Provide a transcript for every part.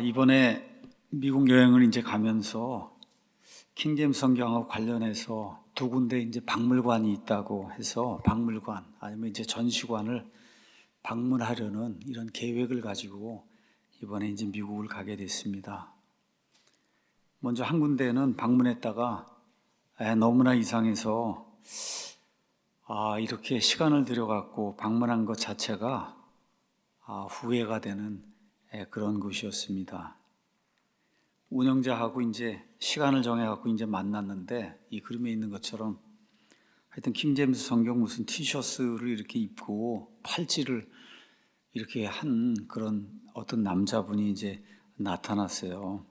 이번에 미국 여행을 이제 가면서 킹제임스 성경하고 관련해서 두 군데 이제 박물관이 있다고 해서 박물관 아니면 이제 전시관을 방문하려는 이런 계획을 가지고 이번에 이제 미국을 가게 됐습니다. 먼저 한 군데는 방문했다가 너무나 이상해서 이렇게 시간을 들여갖고 방문한 것 자체가 후회가 되는 그런 곳이었습니다. 운영자하고 이제 시간을 정해갖고 이제 만났는데 이 그림에 있는 것처럼 하여튼 킹제임스 성경 무슨 티셔츠를 이렇게 입고 팔찌를 이렇게 한 그런 어떤 남자분이 이제 나타났어요.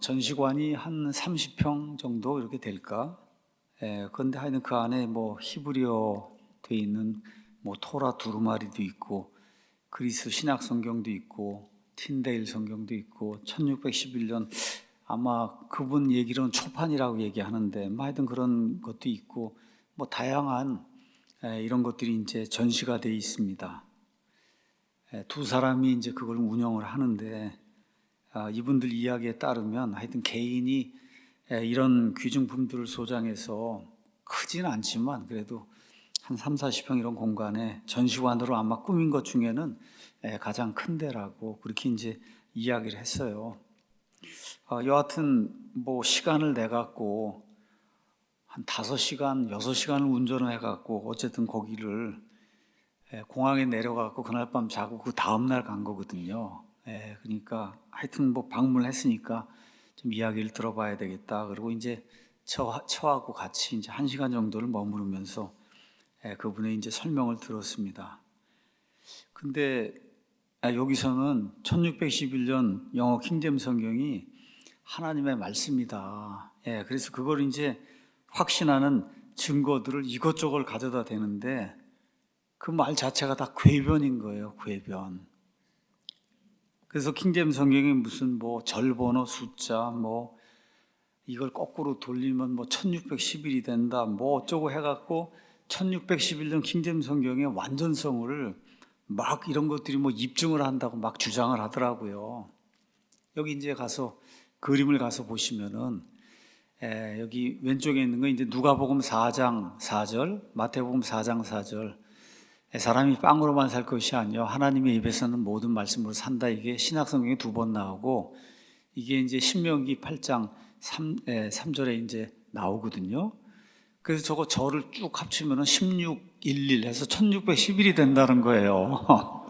전시관이 한 30평 정도 이렇게 될까? 그런데 하여튼 그 안에 뭐 히브리어 돼 있는 뭐 토라 두루마리도 있고 그리스 신약 성경도 있고 틴데일 성경도 있고 1611년 아마 그분 얘기로는 초판이라고 얘기하는데 하여튼 그런 것도 있고 뭐 다양한 이런 것들이 이제 전시가 되어 있습니다. 두 사람이 이제 그걸 운영을 하는데 이분들 이야기에 따르면 하여튼 개인이 이런 귀중품들을 소장해서 크진 않지만 그래도 한 3, 40평 이런 공간에 전시관으로 아마 꾸민 것 중에는 가장 큰 데라고 그렇게 이제 이야기를 했어요. 여하튼 뭐 시간을 내갖고 한 5시간, 6시간을 운전을 해갖고 어쨌든 거기를 공항에 내려가고 그날 밤 자고 그 다음날 간 거거든요. 그러니까 하여튼 뭐 방문을 했으니까 좀 이야기를 들어봐야 되겠다. 그리고 이제 저하고 같이 이제 1시간 정도를 머무르면서 그분의 이제 설명을 들었습니다. 근데 여기서는 1611년 영어 킹제임스 성경이 하나님의 말씀이다. 그래서 그걸 이제 확신하는 증거들을 이것저것 가져다 대는데 그 말 자체가 다 궤변인 거예요. 궤변. 그래서 킹제임스 성경이 무슨 뭐 절번호 숫자 뭐 이걸 거꾸로 돌리면 뭐 1611이 된다 뭐 어쩌고 해갖고 1611년 킹제임스 성경의 완전성을 막 이런 것들이 뭐 입증을 한다고 막 주장을 하더라고요. 여기 이제 가서 그림을 가서 보시면은 여기 왼쪽에 있는 건 이제 누가복음 4장 4절, 마태복음 4장 4절. 사람이 빵으로만 살 것이 아니요 하나님의 입에서는 모든 말씀으로 산다. 이게 신약 성경에 2번 나오고 이게 이제 신명기 8장 3절에 이제 나오거든요. 그래서 저거 절을 쭉 합치면은 1611 해서 1611이 된다는 거예요.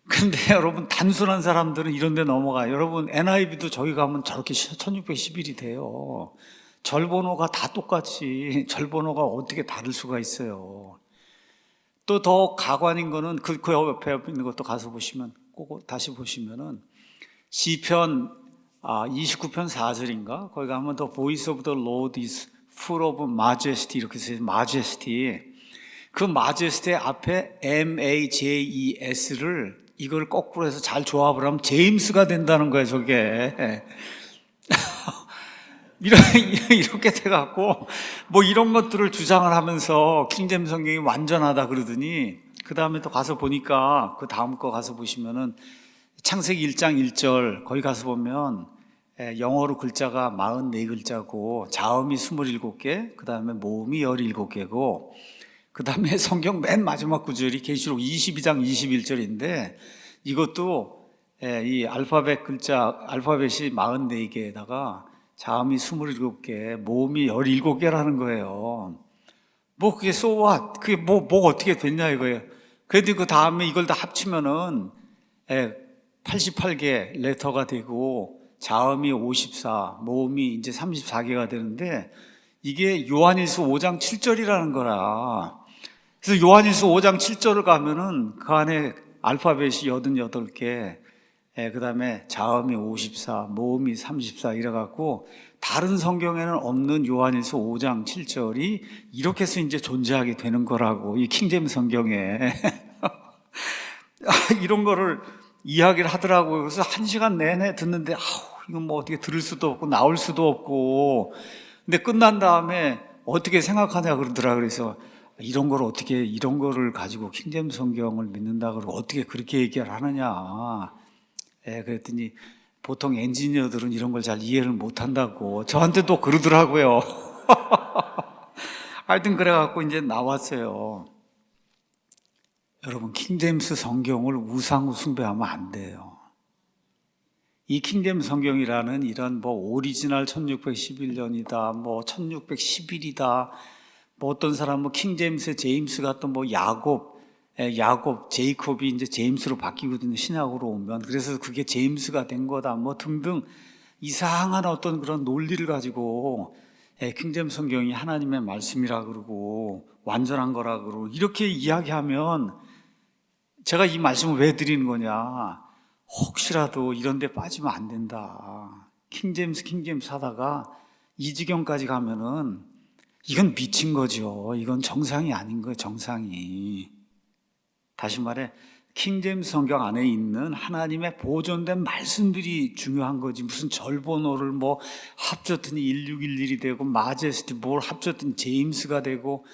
근데 여러분 단순한 사람들은 이런 데 넘어가요. 여러분 NIV도 저기 가면 저렇게 1611이 돼요. 절번호가 다 똑같이 절번호가 어떻게 다를 수가 있어요. 또 더 가관인 거는 그 옆에 있는 것도 가서 보시면 꼭 다시 보시면은 시편 29편 4절인가? 거기 가면 The voice of the Lord is full of majesty 이렇게 써요. majesty. 그 majesty의 앞에 MAJES를 이걸 거꾸로 해서 잘 조합을 하면 제임스가 된다는 거예요, 저게. 이렇게 돼갖고, 뭐 이런 것들을 주장을 하면서 킹제임스 성경이 완전하다 그러더니, 그 다음에 또 가서 보니까, 그 다음 거 가서 보시면은, 창세기 1장 1절, 거기 가서 보면, 영어로 글자가 44글자고, 자음이 27개, 그 다음에 모음이 17개고, 그 다음에 성경 맨 마지막 구절이 계시록 22장 21절인데 이것도 이 알파벳 글자, 알파벳이 44개에다가 자음이 27개, 모음이 17개라는 거예요. 뭐 그게 so what? 그게 뭐 어떻게 됐냐 이거예요. 그래도 그 다음에 이걸 다 합치면은 88개 레터가 되고 자음이 54, 모음이 이제 34개가 되는데 이게 요한일서 5장 7절이라는 거라. 그래서 요한일서 5장 7절을 가면은 그 안에 알파벳이 88개, 그 다음에 자음이 54, 모음이 34 이래갖고 다른 성경에는 없는 요한일서 5장 7절이 이렇게 해서 이제 존재하게 되는 거라고, 이 킹제임스 성경에. 이런 거를 이야기를 하더라고요. 그래서 1시간 내내 듣는데, 이건 뭐 어떻게 들을 수도 없고, 나올 수도 없고, 근데 끝난 다음에 어떻게 생각하냐 그러더라. 그래서 이런 걸 어떻게 이런 거를 가지고 킹제임스 성경을 믿는다 그러고 어떻게 그렇게 얘기를 하느냐. 그랬더니 보통 엔지니어들은 이런 걸 잘 이해를 못 한다고 저한테 또 그러더라고요. 하여튼 그래갖고 이제 나왔어요. 여러분, 킹제임스 성경을 우상으로 숭배하면 안 돼요. 이 킹제임스 성경이라는 이런 뭐 오리지널 1611년이다, 뭐 1611이다, 뭐 어떤 사람 뭐 킹제임스 제임스 같은 뭐 야곱 제이콥이 이제 제임스로 바뀌거든요. 신약으로 오면. 그래서 그게 제임스가 된 거다 뭐 등등 이상한 어떤 그런 논리를 가지고 킹제임스 성경이 하나님의 말씀이라 그러고 완전한 거라 그러고 이렇게 이야기하면 제가 이 말씀을 왜 드리는 거냐, 혹시라도 이런 데 빠지면 안 된다. 킹제임스 하다가 이 지경까지 가면은 이건 미친 거죠. 이건 정상이 아닌 거예요. 정상이. 다시 말해 킹제임스 성경 안에 있는 하나님의 보존된 말씀들이 중요한 거지, 무슨 절번호를 뭐 합쳤더니 1611이 되고 마제스티 뭘 합쳤더니 제임스가 되고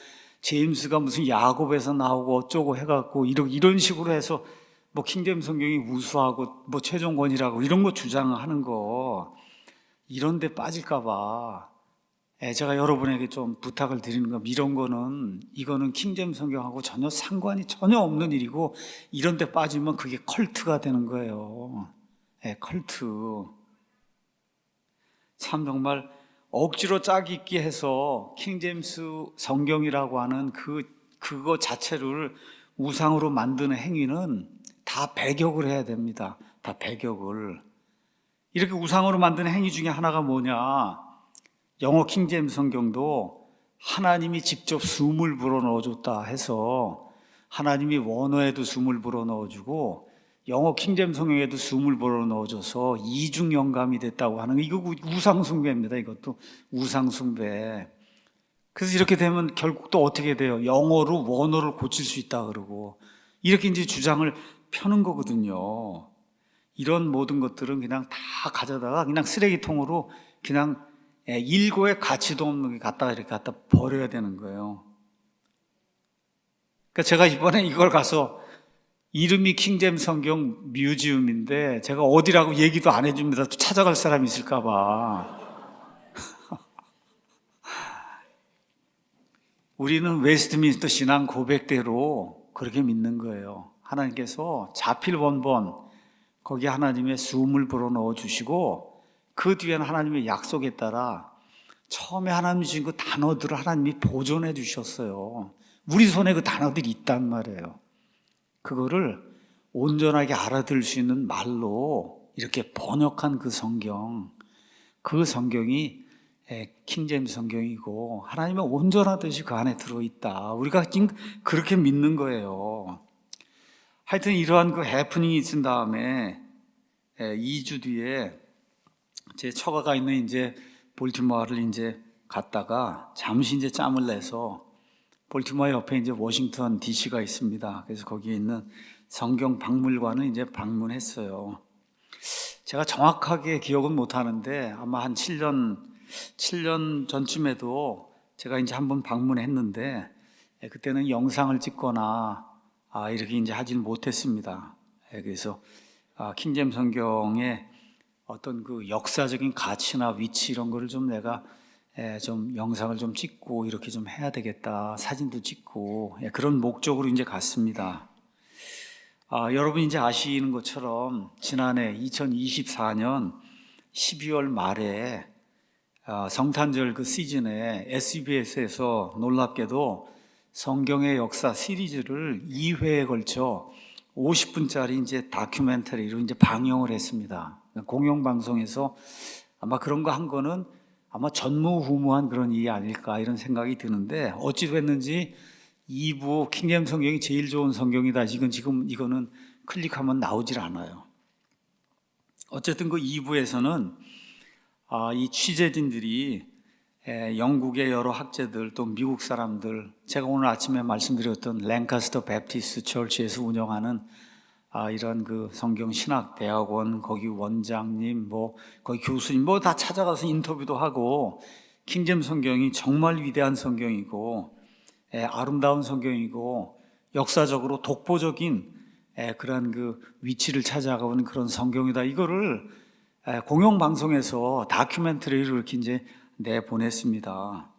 제임스가 무슨 야곱에서 나오고 어쩌고 해갖고 이런 식으로 해서 뭐 킹제임스 성경이 우수하고 뭐 최종권이라고 이런 거 주장하는 거, 이런 데 빠질까 봐 제가 여러분에게 좀 부탁을 드리는 거, 이거는 킹제임스 성경하고 상관이 전혀 없는 일이고 이런 데 빠지면 그게 컬트가 되는 거예요. 컬트. 참 정말 억지로 짝 있게 해서 킹제임스 성경이라고 하는 그거 자체를 우상으로 만드는 행위는 다 배격을 해야 됩니다. 다 배격을. 이렇게 우상으로 만드는 행위 중에 하나가 뭐냐, 영어 킹제임스 성경도 하나님이 직접 숨을 불어넣어줬다 해서 하나님이 원어에도 숨을 불어넣어주고 영어 킹제임스 성경에도 숨을 불어넣어줘서 이중 영감이 됐다고 하는, 이거 우상숭배입니다. 이것도 우상숭배. 그래서 이렇게 되면 결국 또 어떻게 돼요? 영어로 원어를 고칠 수 있다 그러고 이렇게 이제 주장을 펴는 거거든요. 이런 모든 것들은 그냥 다 가져다가 그냥 쓰레기통으로 그냥 일고의 가치도 없는 게 갖다 버려야 되는 거예요. 그러니까 제가 이번에 이걸 가서, 이름이 킹제임스 성경 뮤지엄인데 제가 어디라고 얘기도 안 해줍니다. 또 찾아갈 사람이 있을까 봐. 우리는 웨스트민스터 신앙 고백대로 그렇게 믿는 거예요. 하나님께서 자필본본 거기에 하나님의 숨을 불어넣어 주시고 그 뒤에는 하나님의 약속에 따라 처음에 하나님이 주신 그 단어들을 하나님이 보존해 주셨어요. 우리 손에 그 단어들이 있단 말이에요. 그거를 온전하게 알아들을 수 있는 말로 이렇게 번역한 그 성경이 킹제임스 성경이고 하나님의 온전하듯이 그 안에 들어있다. 우리가 지금 그렇게 믿는 거예요. 하여튼 이러한 그 해프닝이 있은 다음에 2주 뒤에 제 처가가 있는 이제 볼티모어를 이제 갔다가 잠시 이제 짬을 내서 볼티모어 옆에 이제 워싱턴 DC가 있습니다. 그래서 거기에 있는 성경 박물관을 이제 방문했어요. 제가 정확하게 기억은 못 하는데 아마 한 7년 전쯤에도 제가 이제 한번 방문했는데 그때는 영상을 찍거나 이렇게 이제 하지는 못했습니다. 그래서 킹제임스 성경의 어떤 그 역사적인 가치나 위치 이런 거를 좀 내가 좀 영상을 좀 찍고 이렇게 좀 해야 되겠다, 사진도 찍고 그런 목적으로 이제 갔습니다. 여러분 이제 아시는 것처럼 지난해 2024년 12월 말에 성탄절 그 시즌에 SBS에서 놀랍게도 성경의 역사 시리즈를 2회에 걸쳐 50분짜리 이제 다큐멘터리로 이제 방영을 했습니다. 공영방송에서 아마 그런 거 한 거는 아마 전무후무한 그런 일이 아닐까 이런 생각이 드는데, 어찌 됐는지 2부 킹제임스 성경이 제일 좋은 성경이다, 이거는 클릭하면 나오질 않아요. 어쨌든 그 2부에서는 이 취재진들이 영국의 여러 학자들 또 미국 사람들, 제가 오늘 아침에 말씀드렸던 랭카스터 베프티스트 처치에서 운영하는 이런 그 성경 신학 대학원 거기 원장님 거기 교수님 다 찾아가서 인터뷰도 하고 킹제임스 성경이 정말 위대한 성경이고 아름다운 성경이고 역사적으로 독보적인 그런 그 위치를 찾아가고 있는 그런 성경이다. 이거를 공영방송에서 다큐멘터리를 이렇게 이제 내보냈습니다.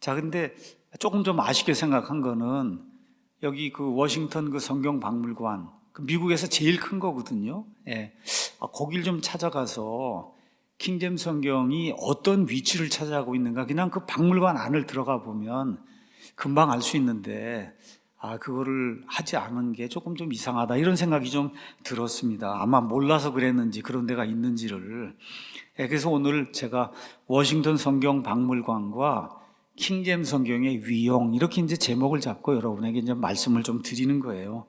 자, 근데 조금 좀 아쉽게 생각한 거는 여기 그 워싱턴 그 성경박물관, 그 미국에서 제일 큰 거거든요. 거길 좀 찾아가서 킹제임스 성경이 어떤 위치를 차지하고 있는가 그냥 그 박물관 안을 들어가 보면 금방 알 수 있는데 그거를 하지 않은 게 조금 좀 이상하다 이런 생각이 좀 들었습니다. 아마 몰라서 그랬는지 그런 데가 있는지를. 그래서 오늘 제가 워싱턴 성경 박물관과 킹제임스 성경의 위용 이렇게 이제 제목을 잡고 여러분에게 이제 말씀을 좀 드리는 거예요.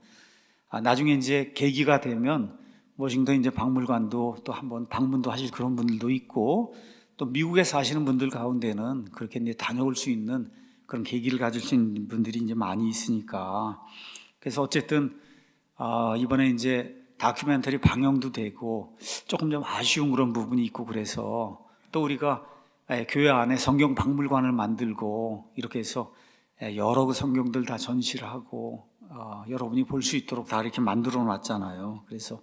나중에 이제 계기가 되면 워싱턴 이제 박물관도 또 한번 방문도 하실 그런 분들도 있고 또 미국에 사시는 분들 가운데는 그렇게 이제 다녀올 수 있는 그런 계기를 가질 수 있는 분들이 이제 많이 있으니까. 그래서 어쨌든 이번에 이제 다큐멘터리 방영도 되고 조금 좀 아쉬운 그런 부분이 있고 그래서 또 우리가 교회 안에 성경 박물관을 만들고 이렇게 해서 여러 그 성경들 다 전시를 하고 여러분이 볼 수 있도록 다 이렇게 만들어 놨잖아요. 그래서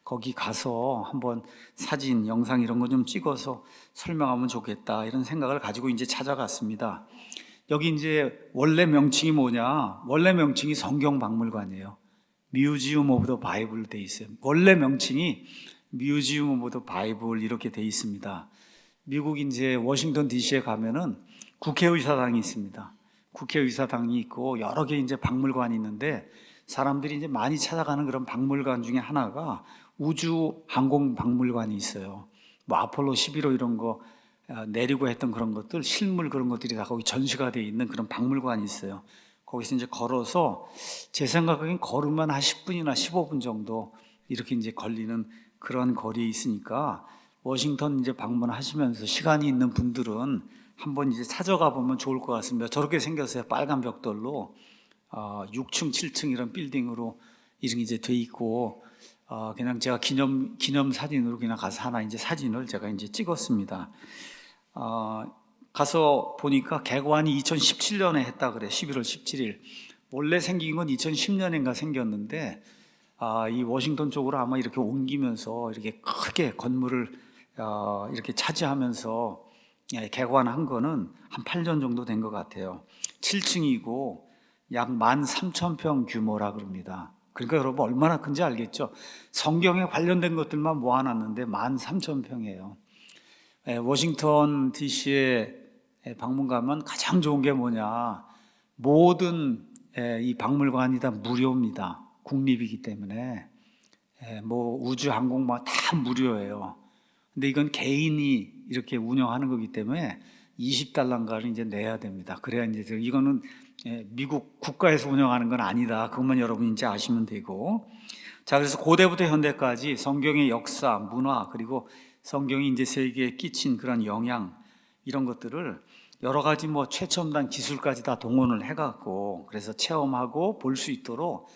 거기 가서 한번 사진, 영상 이런 거 좀 찍어서 설명하면 좋겠다 이런 생각을 가지고 이제 찾아갔습니다. 여기 이제 원래 명칭이 뭐냐? 원래 명칭이 성경박물관이에요. 뮤지엄 오브 더 바이블 돼 있어요. 원래 명칭이 뮤지엄 오브 더 바이블 이렇게 돼 있습니다. 미국 이제 워싱턴 DC에 가면은 국회의사당이 있습니다. 국회의사당이 있고 여러 개 이제 박물관이 있는데 사람들이 이제 많이 찾아가는 그런 박물관 중에 하나가 우주항공박물관이 있어요. 뭐 아폴로 11호 이런 거 내리고 했던 그런 것들, 실물 그런 것들이 다 거기 전시가 되어 있는 그런 박물관이 있어요. 거기서 이제 걸어서 제 생각엔 걸으면 한 10분이나 15분 정도 이렇게 이제 걸리는 그런 거리에 있으니까 워싱턴 이제 방문하시면서 시간이 있는 분들은 한번 이제 찾아가 보면 좋을 것 같습니다. 저렇게 생겼어요. 빨간 벽돌로 6층, 7층 이런 빌딩으로 이런 게 이제 돼 있고 그냥 제가 기념 사진으로 그냥 가서 하나 이제 사진을 제가 이제 찍었습니다. 가서 보니까 개관이 2017년에 했다 그래. 11월 17일. 원래 생긴 건 2010년인가 생겼는데 이 워싱턴 쪽으로 아마 이렇게 옮기면서 이렇게 크게 건물을 이렇게 차지하면서 개관한 거는 한 8년 정도 된 것 같아요. 7층이고 약 13,000평 규모라 그럽니다. 그러니까 여러분 얼마나 큰지 알겠죠? 성경에 관련된 것들만 모아놨는데 13,000평이에요. 워싱턴 DC에 방문 가면 가장 좋은 게 뭐냐? 모든 이 박물관이 다 무료입니다. 국립이기 때문에 뭐 우주 항공만 다 무료예요. 근데 이건 개인이 이렇게 운영하는 거기 때문에 $20를 이제 내야 됩니다. 그래야 이제 이거는 미국 국가에서 운영하는 건 아니다. 그것만 여러분 이제 아시면 되고. 자, 그래서 고대부터 현대까지 성경의 역사, 문화 그리고 성경이 이제 세계에 끼친 그런 영향 이런 것들을 여러 가지 뭐 최첨단 기술까지 다 동원을 해갖고 그래서 체험하고 볼 수 있도록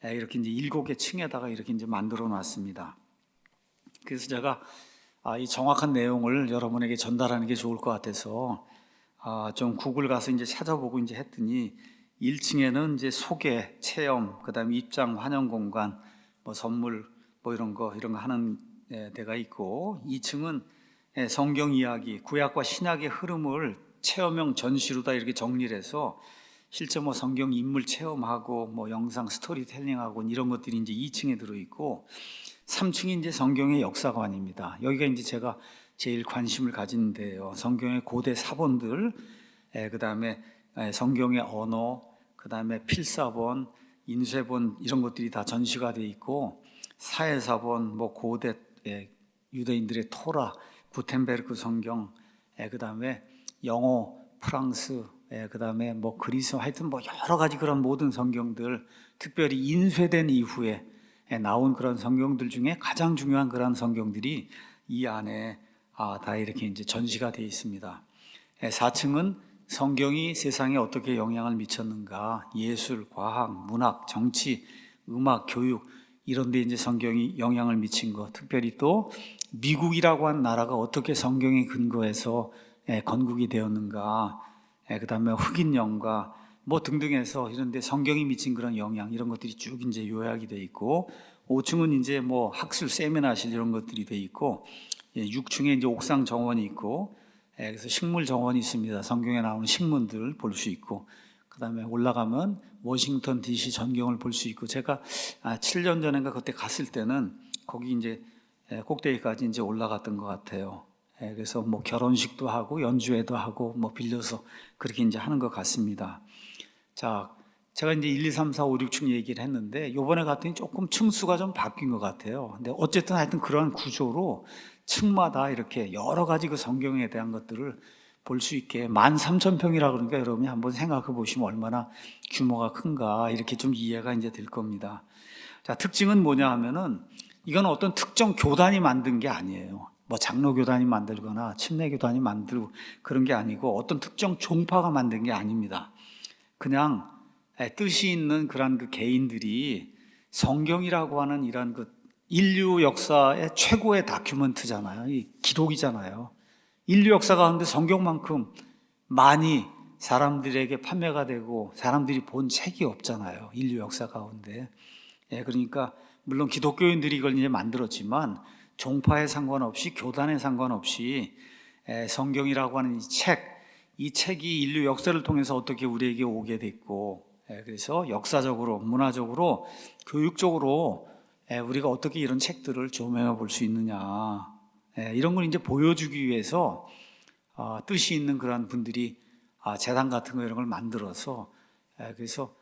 이렇게 이제 7개 층에다가 이렇게 이제 만들어 놨습니다. 그래서 제가 이 정확한 내용을 여러분에게 전달하는 게 좋을 것 같아서 좀 구글 가서 이제 찾아보고 이제 했더니 1층에는 이제 소개, 체험, 그다음에 입장, 환영 공간, 뭐 선물, 뭐 이런 거 하는 데가 있고 2층은 성경 이야기, 구약과 신약의 흐름을 체험형 전시로 다 이렇게 정리를 해서 실제 뭐 성경 인물 체험하고 뭐 영상 스토리텔링하고 이런 것들이 이제 2층에 들어 있고 3층이 이제 성경의 역사관입니다. 여기가 이제 제가 제일 관심을 가진 데예요. 성경의 고대 사본들, 그다음에 성경의 언어, 그다음에 필사본, 인쇄본 이런 것들이 다 전시가 돼 있고 사회사본, 뭐 고대 유대인들의 토라, 구텐베르크 성경, 그다음에 영어, 프랑스, 그다음에 뭐 그리스, 하여튼 뭐 여러 가지 그런 모든 성경들, 특별히 인쇄된 이후에 나온 그런 성경들 중에 가장 중요한 그런 성경들이 이 안에 다 이렇게 이제 전시가 되어 있습니다. 4층은 성경이 세상에 어떻게 영향을 미쳤는가, 예술, 과학, 문학, 정치, 음악, 교육 이런 데 이제 성경이 영향을 미친 것, 특별히 또 미국이라고 한 나라가 어떻게 성경에 근거해서 건국이 되었는가, 그 다음에 흑인 영가, 뭐 등등 해서 이런데 성경이 미친 그런 영향 이런 것들이 쭉 이제 요약이 돼 있고 5층은 이제 뭐 학술 세미나실 이런 것들이 돼 있고 6층에 이제 옥상 정원이 있고 그래서 식물 정원이 있습니다. 성경에 나오는 식물들 볼 수 있고 그다음에 올라가면 워싱턴 DC 전경을 볼 수 있고 제가 7년 전인가 그때 갔을 때는 거기 이제 꼭대기까지 이제 올라갔던 것 같아요. 그래서 뭐 결혼식도 하고 연주회도 하고 뭐 빌려서 그렇게 이제 하는 것 같습니다. 자, 제가 이제 1, 2, 3, 4, 5, 6층 얘기를 했는데 요번에 갔더니 조금 층수가 좀 바뀐 것 같아요. 근데 어쨌든 하여튼 그런 구조로 층마다 이렇게 여러 가지 그 성경에 대한 것들을 볼 수 있게 13,000평이라 그러니까 여러분이 한번 생각해 보시면 얼마나 규모가 큰가 이렇게 좀 이해가 이제 될 겁니다. 자, 특징은 뭐냐 하면은 이건 어떤 특정 교단이 만든 게 아니에요. 뭐 장로교단이 만들거나 침례교단이 만들고 그런 게 아니고 어떤 특정 종파가 만든 게 아닙니다. 그냥 뜻이 있는 그런 그 개인들이 성경이라고 하는 이런 그 인류 역사의 최고의 다큐멘트잖아요. 이 기록이잖아요. 인류 역사 가운데 성경만큼 많이 사람들에게 판매가 되고 사람들이 본 책이 없잖아요. 인류 역사 가운데. 그러니까 물론 기독교인들이 이걸 이제 만들었지만 종파에 상관없이 교단에 상관없이 성경이라고 하는 이 책이 인류 역사를 통해서 어떻게 우리에게 오게 됐고 그래서 역사적으로 문화적으로 교육적으로 우리가 어떻게 이런 책들을 조명해 볼 수 있느냐 이런 걸 이제 보여주기 위해서 뜻이 있는 그런 분들이 재단 같은 거 이런 걸 만들어서 그래서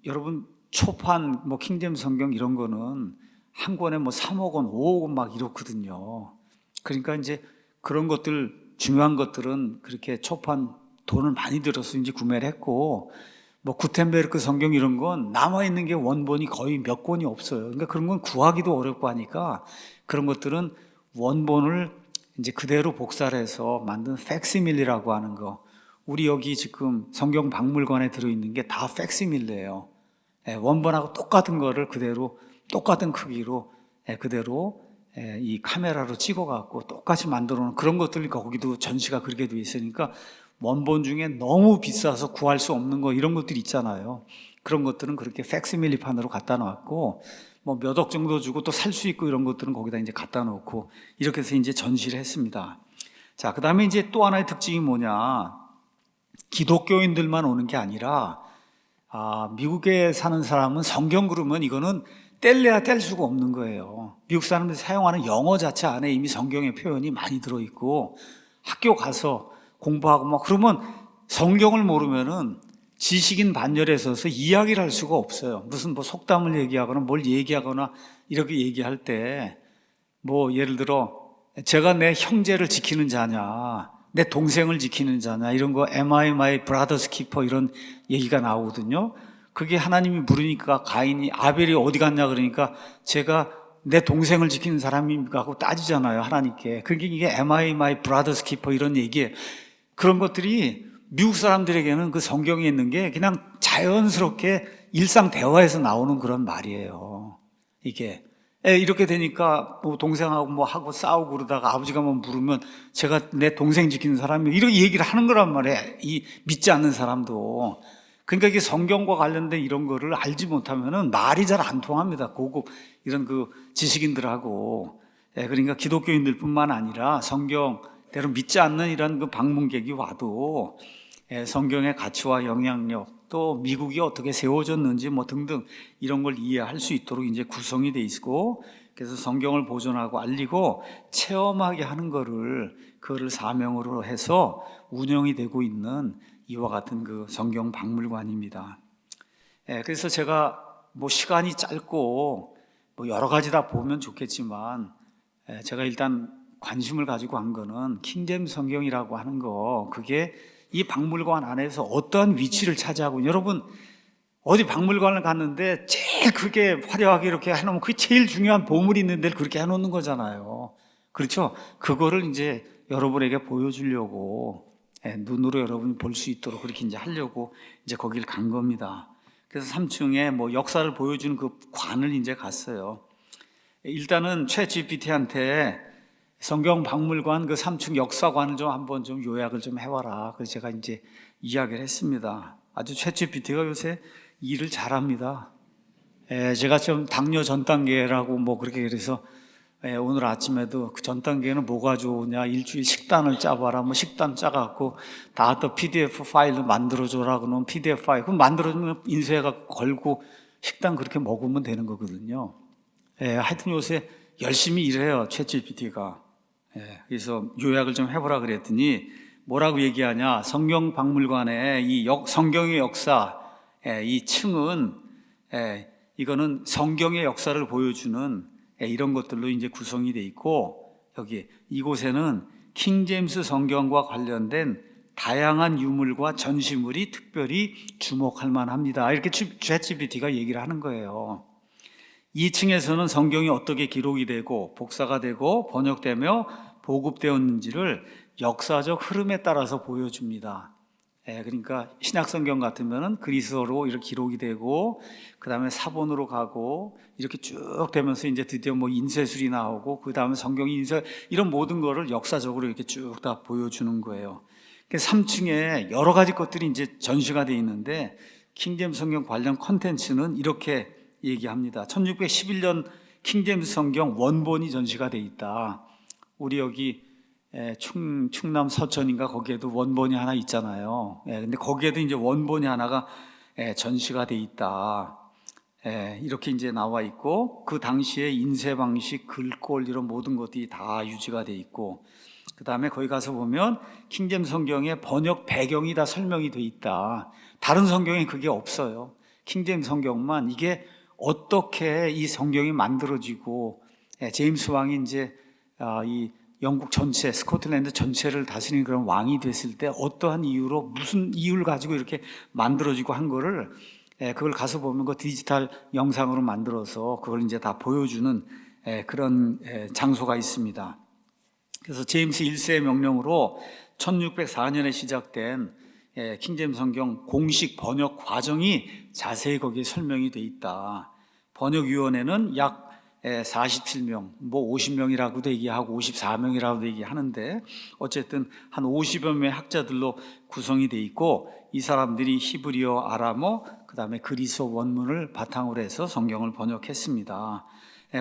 여러분 초판 뭐 킹제임 성경 이런 거는 한 권에 뭐 3억 원, 5억 원 막 이렇거든요. 그러니까 이제 그런 것들 중요한 것들은 그렇게 초판 돈을 많이 들어서 이제 구매를 했고 뭐 구텐베르크 성경 이런 건 남아 있는 게 원본이 거의 몇 권이 없어요. 그러니까 그런 건 구하기도 어렵고 하니까 그런 것들은 원본을 이제 그대로 복사를 해서 만든 팩시밀리라고 하는 거. 우리 여기 지금 성경 박물관에 들어있는 게 다 팩시밀리예요. 원본하고 똑같은 거를 그대로 똑같은 크기로 그대로 이 카메라로 찍어갖고 똑같이 만들어 놓은 그런 것들이 거기도 전시가 그렇게 돼 있으니까 원본 중에 너무 비싸서 구할 수 없는 거 이런 것들이 있잖아요. 그런 것들은 그렇게 팩시밀리판으로 갖다 놨고 뭐 몇 억 정도 주고 또 살 수 있고 이런 것들은 거기다 이제 갖다 놓고 이렇게 해서 이제 전시를 했습니다. 자, 그 다음에 이제 또 하나의 특징이 뭐냐. 기독교인들만 오는 게 아니라 미국에 사는 사람은 성경 그러면 이거는 뗄래야 뗄 수가 없는 거예요. 미국 사람들이 사용하는 영어 자체 안에 이미 성경의 표현이 많이 들어있고 학교 가서 공부하고 막 그러면 성경을 모르면은 지식인 반열에 서서 이야기를 할 수가 없어요. 무슨 뭐 속담을 얘기하거나 뭘 얘기하거나 이렇게 얘기할 때 뭐 예를 들어 제가 내 형제를 지키는 자냐 내 동생을 지키는 자냐 이런 거 Am I my brother's keeper 이런 얘기가 나오거든요. 그게 하나님이 물으니까 가인이 아벨이 어디 갔냐 그러니까 제가 내 동생을 지키는 사람입니까 하고 따지잖아요 하나님께. 그게 이게 Am I my brother's keeper 이런 얘기에 그런 것들이 미국 사람들에게는 그 성경에 있는 게 그냥 자연스럽게 일상 대화에서 나오는 그런 말이에요. 이게 이렇게 되니까 뭐 동생하고 뭐 하고 싸우고 그러다가 아버지가 뭐 물으면 제가 내 동생 지키는 사람이 이렇게 얘기를 하는 거란 말이에요. 이 믿지 않는 사람도. 그러니까 이게 성경과 관련된 이런 거를 알지 못하면은 말이 잘 안 통합니다. 고급 이런 그 지식인들하고. 그러니까 기독교인들뿐만 아니라 성경대로 믿지 않는 이런 그 방문객이 와도 성경의 가치와 영향력 또 미국이 어떻게 세워졌는지 뭐 등등 이런 걸 이해할 수 있도록 이제 구성이 돼 있고 그래서 성경을 보존하고 알리고 체험하게 하는 그거를 사명으로 해서 운영이 되고 있는 이와 같은 그 성경 박물관입니다. 그래서 제가 뭐 시간이 짧고 뭐 여러 가지 다 보면 좋겠지만 제가 일단 관심을 가지고 한 거는 킹제임 성경이라고 하는 거 그게 이 박물관 안에서 어떠한 위치를 차지하고 여러분 어디 박물관을 갔는데 제일 그렇게 화려하게 이렇게 해놓으면 그게 제일 중요한 보물이 있는 데를 그렇게 해놓는 거잖아요. 그렇죠? 그거를 이제 여러분에게 보여주려고 눈으로 여러분이 볼 수 있도록 그렇게 이제 하려고 이제 거길 간 겁니다. 그래서 3층에 뭐 역사를 보여주는 그 관을 이제 갔어요. 일단은 챗GPT한테 성경 박물관 그 3층 역사관을 좀 한번 좀 요약을 좀 해와라. 그래서 제가 이제 이야기를 했습니다. 아주 챗GPT가 요새 일을 잘합니다. 제가 좀 당뇨 전 단계라고 뭐 그렇게 그래서 오늘 아침에도 그 전 단계는 뭐가 좋으냐, 일주일 식단을 짜봐라, 뭐 식단 짜갖고 다 또 PDF 파일을 만들어줘라 그러면 PDF 파일 그럼 만들어주면 인쇄해갖고 걸고 식단 그렇게 먹으면 되는 거거든요. 하여튼 요새 열심히 일해요, 챗GPT가. 그래서 요약을 좀 해보라 그랬더니 뭐라고 얘기하냐, 성경박물관의 이 성경의 역사, 이 층은 이거는 성경의 역사를 보여주는 이런 것들로 이제 구성이 돼 있고, 여기 이곳에는 킹제임스 성경과 관련된 다양한 유물과 전시물이 특별히 주목할 만합니다. 이렇게 챗GPT가 얘기를 하는 거예요. 2층에서는 성경이 어떻게 기록이 되고 복사가 되고 번역되며 보급되었는지를 역사적 흐름에 따라서 보여줍니다. 그러니까 신약성경 같으면은 그리스어로 이렇게 기록이 되고 그 다음에 사본으로 가고 이렇게 쭉 되면서 이제 드디어 뭐 인쇄술이 나오고 그 다음에 성경 인쇄 이런 모든 거를 역사적으로 이렇게 쭉 다 보여주는 거예요. 3층에 여러 가지 것들이 이제 전시가 되어 있는데 킹제임스 성경 관련 콘텐츠는 이렇게 얘기합니다. 1611년 킹제임스 성경 원본이 전시가 되어 있다. 우리 여기 충남 서천인가 거기에도 원본이 하나 있잖아요. 근데 거기에도 이제 원본이 하나가 전시가 돼 있다. 이렇게 이제 나와 있고 그 당시에 인쇄 방식, 글꼴 이런 모든 것들이 다 유지가 돼 있고 그 다음에 거기 가서 보면 킹제임스 성경의 번역 배경이 다 설명이 돼 있다. 다른 성경에 그게 없어요. 킹제임스 성경만 이게 어떻게 이 성경이 만들어지고 제임스 왕이 이제 이 영국 전체, 스코틀랜드 전체를 다스리는 그런 왕이 됐을 때 어떠한 이유로 무슨 이유를 가지고 이렇게 만들어지고 한 거를 그걸 가서 보면 그 디지털 영상으로 만들어서 그걸 이제 다 보여주는 그런 장소가 있습니다. 그래서 제임스 1세의 명령으로 1604년에 시작된 킹제임스 성경 공식 번역 과정이 자세히 거기에 설명이 돼 있다. 번역위원회는 약 47명, 뭐 50명이라고도 얘기하고 54명이라고도 얘기하는데 어쨌든 한 50여 명의 학자들로 구성이 돼 있고 이 사람들이 히브리어, 아람어, 그 다음에 그리스어 원문을 바탕으로 해서 성경을 번역했습니다.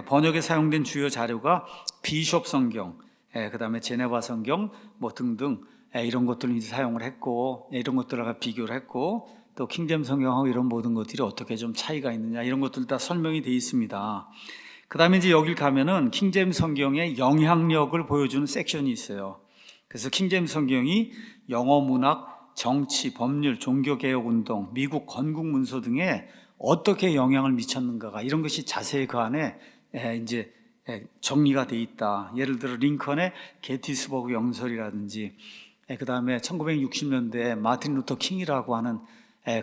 번역에 사용된 주요 자료가 비숍 성경, 그 다음에 제네바 성경 뭐 등등 이런 것들을 이제 사용을 했고 이런 것들과 비교를 했고 또 킹제임스 성경하고 이런 모든 것들이 어떻게 좀 차이가 있느냐 이런 것들 다 설명이 되어 있습니다. 그 다음에 이제 여길 가면은 킹제임스 성경의 영향력을 보여주는 섹션이 있어요. 그래서 킹제임스 성경이 영어 문학, 정치, 법률, 종교개혁 운동, 미국 건국 문서 등에 어떻게 영향을 미쳤는가가 이런 것이 자세히 그 안에 이제 정리가 돼 있다. 예를 들어 링컨의 게티스버그 영설이라든지 그 다음에 1960년대에 마틴 루터 킹이라고 하는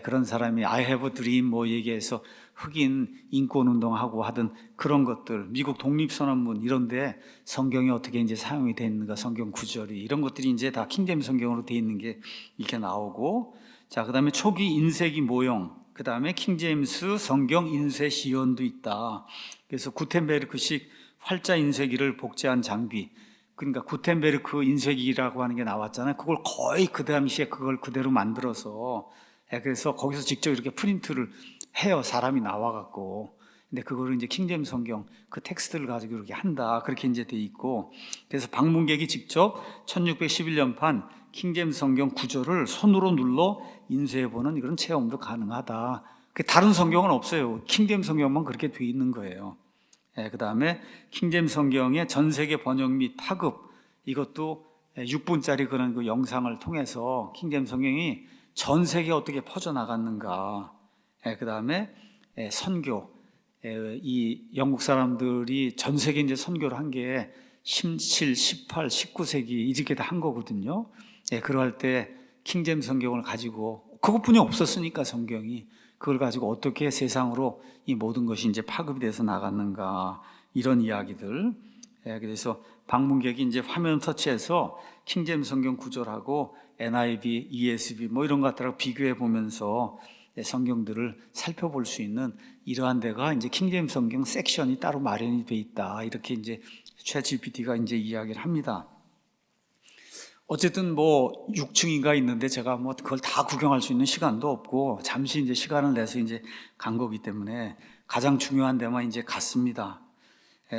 그런 사람이 I have a dream 뭐 얘기해서 흑인 인권운동하고 하던 그런 것들, 미국 독립선언문 이런데 성경이 어떻게 이제 사용이 되어 있는가, 성경 구절이 이런 것들이 이제 다 킹제임스 성경으로 되어 있는 게 이렇게 나오고, 자 그다음에 초기 인쇄기 모형, 그 다음에 킹제임스 성경 인쇄 시연도 있다. 그래서 구텐베르크식 활자 인쇄기를 복제한 장비, 그러니까 구텐베르크 인쇄기라고 하는 게 나왔잖아요. 그걸 거의 그 당시에 그걸 그대로 만들어서 그래서 거기서 직접 이렇게 프린트를 해요. 사람이 나와갖고. 근데 그거를 이제 킹제임스 성경 그 텍스트를 가지고 이렇게 한다. 그렇게 이제 돼 있고. 그래서 방문객이 직접 1611년판 킹제임스 성경 구절을 손으로 눌러 인쇄해보는 이런 체험도 가능하다. 다른 성경은 없어요. 킹제임스 성경만 그렇게 돼 있는 거예요. 그 다음에 킹제임스 성경의 전 세계 번역 및 파급, 이것도 6분짜리 그런 그 영상을 통해서 킹제임스 성경이 전 세계에 어떻게 퍼져나갔는가. 그 다음에 선교, 이 영국 사람들이 전 세계에 이제 선교를 한 게 17, 18, 19세기 이렇게 다 한 거거든요. 그럴 때 킹제임스 성경을 가지고 그것뿐이 없었으니까 성경이 그걸 가지고 어떻게 세상으로 이 모든 것이 이제 파급이 돼서 나갔는가 이런 이야기들. 그래서 방문객이 이제 화면 터치해서 킹제임스 성경 구절하고 NIV, ESV 뭐 이런 것들하고 비교해 보면서 성경들을 살펴볼 수 있는 이러한 데가 이제 킹제임스 성경 섹션이 따로 마련이 돼 있다. 이렇게 이제 챗GPT가 이제 이야기를 합니다. 어쨌든 뭐 6층인가 있는데 제가 뭐 그걸 다 구경할 수 있는 시간도 없고 잠시 이제 시간을 내서 이제 간 거기 때문에 가장 중요한 데만 이제 갔습니다.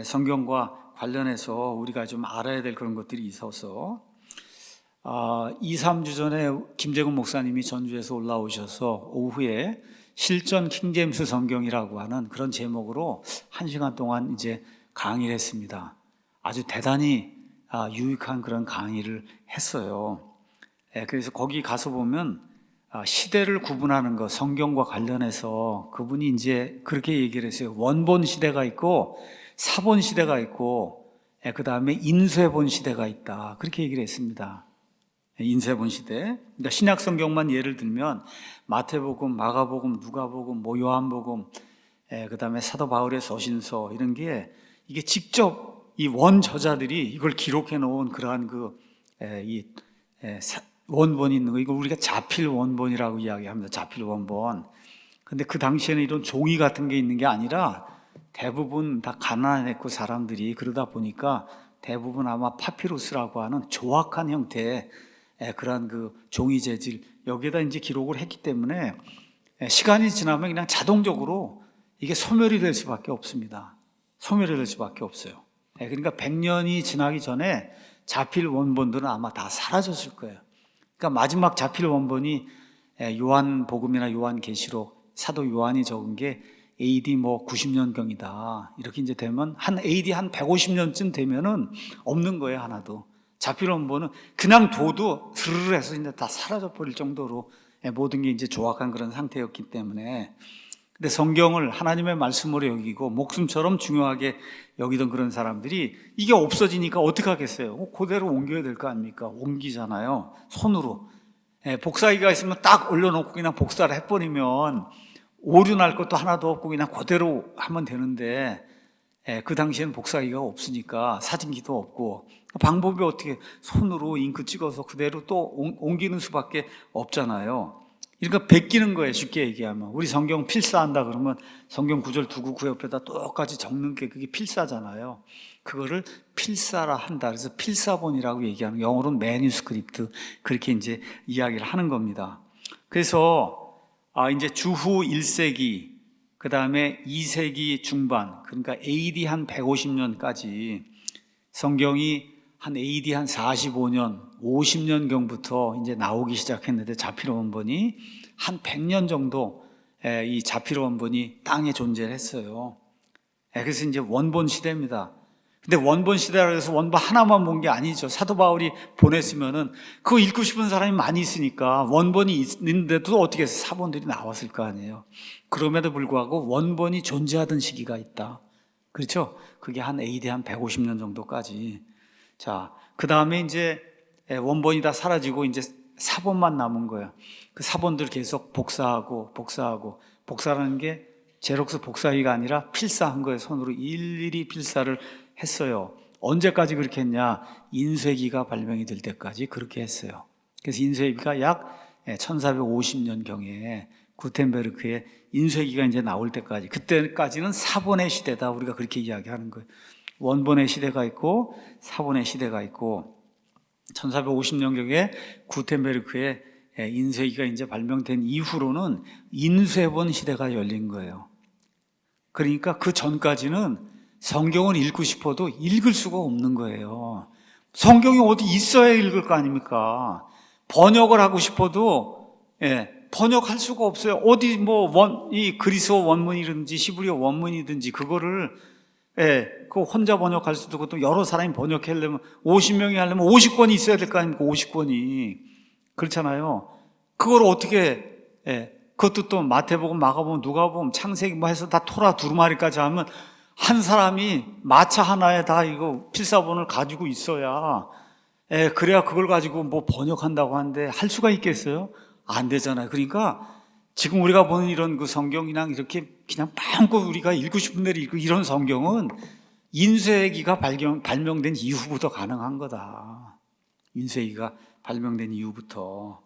성경과 관련해서 우리가 좀 알아야 될 그런 것들이 있어서 2, 3주 전에 김재근 목사님이 전주에서 올라오셔서 오후에 실전 킹제임스 성경이라고 하는 그런 제목으로 1시간 동안 이제 강의를 했습니다. 아주 대단히 유익한 그런 강의를 했어요. 그래서 거기 가서 보면 시대를 구분하는 것, 성경과 관련해서 그분이 이제 그렇게 얘기를 했어요. 원본 시대가 있고 사본 시대가 있고 그 다음에 인쇄본 시대가 있다. 그렇게 얘기를 했습니다. 인쇄본 시대. 그러니까 신약 성경만 예를 들면 마태복음, 마가복음, 누가복음, 뭐 요한복음, 그 다음에 사도 바울의 서신서 이런 게 이게 직접 이 원저자들이 이걸 기록해 놓은 그러한 원본이 있는 거, 이거 우리가 자필 원본이라고 이야기합니다. 자필 원본. 근데 그 당시에는 이런 종이 같은 게 있는 게 아니라 대부분 다 가난했고 사람들이 그러다 보니까 대부분 아마 파피루스라고 하는 조악한 형태의 그러한 그 종이 재질 여기에다 이제 기록을 했기 때문에 시간이 지나면 그냥 자동적으로 이게 소멸이 될 수밖에 없습니다. 소멸이 될 수밖에 없어요. 그러니까 100년이 지나기 전에 자필 원본들은 아마 다 사라졌을 거예요. 그러니까 마지막 자필 원본이 요한복음이나 요한계시록, 사도 요한이 적은 게 AD 뭐 90년경이다. 이렇게 이제 되면 한 AD 한 150년쯤 되면은 없는 거예요, 하나도. 자필 원본은 그냥 둬도 스르르 해서 이제 다 사라져 버릴 정도로 모든 게 이제 조악한 그런 상태였기 때문에. 근데 성경을 하나님의 말씀으로 여기고 목숨처럼 중요하게 여기던 그런 사람들이 이게 없어지니까 어떻게 하겠어요? 그대로 옮겨야 될 거 아닙니까? 옮기잖아요. 손으로. 복사기가 있으면 딱 올려놓고 그냥 복사를 해버리면 오류 날 것도 하나도 없고 그냥 그대로 하면 되는데 그 당시에는 복사기가 없으니까 사진기도 없고 방법이 어떻게 손으로 잉크 찍어서 그대로 또 옮기는 수밖에 없잖아요. 그러니까 베끼는 거예요. 쉽게 얘기하면 우리 성경 필사한다 그러면 성경 구절 두고 그 옆에다 똑같이 적는 게 그게 필사잖아요. 그거를 필사라 한다. 그래서 필사본이라고 얘기하는, 영어로는 매뉴스크립트, 그렇게 이제 이야기를 하는 겁니다. 그래서 이제 주후 1세기 그 다음에 2세기 중반, 그러니까 AD 한 150년까지 성경이 한 AD 한 45년, 50년경부터 이제 나오기 시작했는데 자필 원본이 한 100년 정도 이 자필 원본이 땅에 존재를 했어요. 그래서 이제 원본 시대입니다. 근데 원본 시대라 해서 원본 하나만 본 게 아니죠. 사도 바울이 보냈으면은 그거 읽고 싶은 사람이 많이 있으니까 원본이 있는데도 어떻게 해서 사본들이 나왔을 거 아니에요. 그럼에도 불구하고 원본이 존재하던 시기가 있다. 그렇죠? 그게 한 AD 한 150년 정도까지. 자, 그 다음에 이제 원본이 다 사라지고 이제 사본만 남은 거예요. 그 사본들 계속 복사라는 게 제록스 복사기가 아니라 필사한 거예요. 손으로 일일이 필사를 했어요. 언제까지 그렇게 했냐? 인쇄기가 발명이 될 때까지 그렇게 했어요. 그래서 인쇄기가 약 1450년경에 구텐베르크의 인쇄기가 이제 나올 때까지, 그때까지는 사본의 시대다. 우리가 그렇게 이야기하는 거예요. 원본의 시대가 있고 사본의 시대가 있고 1450년경에 구텐베르크의 인쇄기가 이제 발명된 이후로는 인쇄본 시대가 열린 거예요. 그러니까 그 전까지는 성경을 읽고 싶어도 읽을 수가 없는 거예요. 성경이 어디 있어야 읽을 거 아닙니까? 번역을 하고 싶어도 번역할 수가 없어요. 어디 이 그리스어 원문이든지 시브리어 원문이든지 그거를 그 혼자 번역할 수도 있고 또 여러 사람이 번역하려면 50명이 하려면 50권이 있어야 될 거 아닙니까? 50권이. 그렇잖아요. 그걸 어떻게 그것도 또 마태복음, 마가복음, 누가복음, 창세기 뭐 해서 다 토라 두루마리까지 하면 한 사람이 마차 하나에 다 이거 필사본을 가지고 있어야 그래야 그걸 가지고 뭐 번역한다고 하는데 할 수가 있겠어요? 안 되잖아요. 그러니까 지금 우리가 보는 이런 그 성경이랑 이렇게 그냥 마음껏 우리가 읽고 싶은 대로 읽고 이런 성경은 인쇄기가 발명된 이후부터 가능한 거다. 인쇄기가 발명된 이후부터.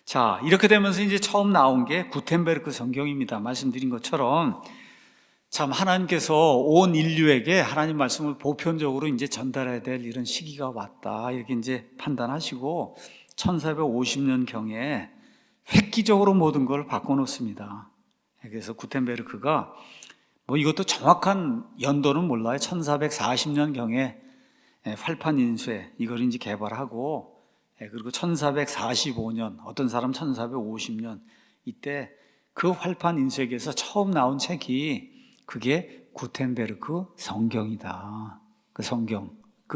자, 이렇게 되면서 이제 처음 나온 게 구텐베르크 성경입니다. 말씀드린 것처럼 참 하나님께서 온 인류에게 하나님 말씀을 보편적으로 이제 전달해야 될 이런 시기가 왔다 이렇게 이제 판단하시고 1450년 경에 획기적으로 모든 걸 바꿔놓습니다. 그래서 구텐베르크가 뭐 이것도 정확한 연도는 몰라요. 1440년 경에 활판 인쇄 이걸 이제 개발하고 그리고 1445년 어떤 사람 1450년 이때 그 활판 인쇄기에서 처음 나온 책이 그게 구텐베르크 성경이다. 그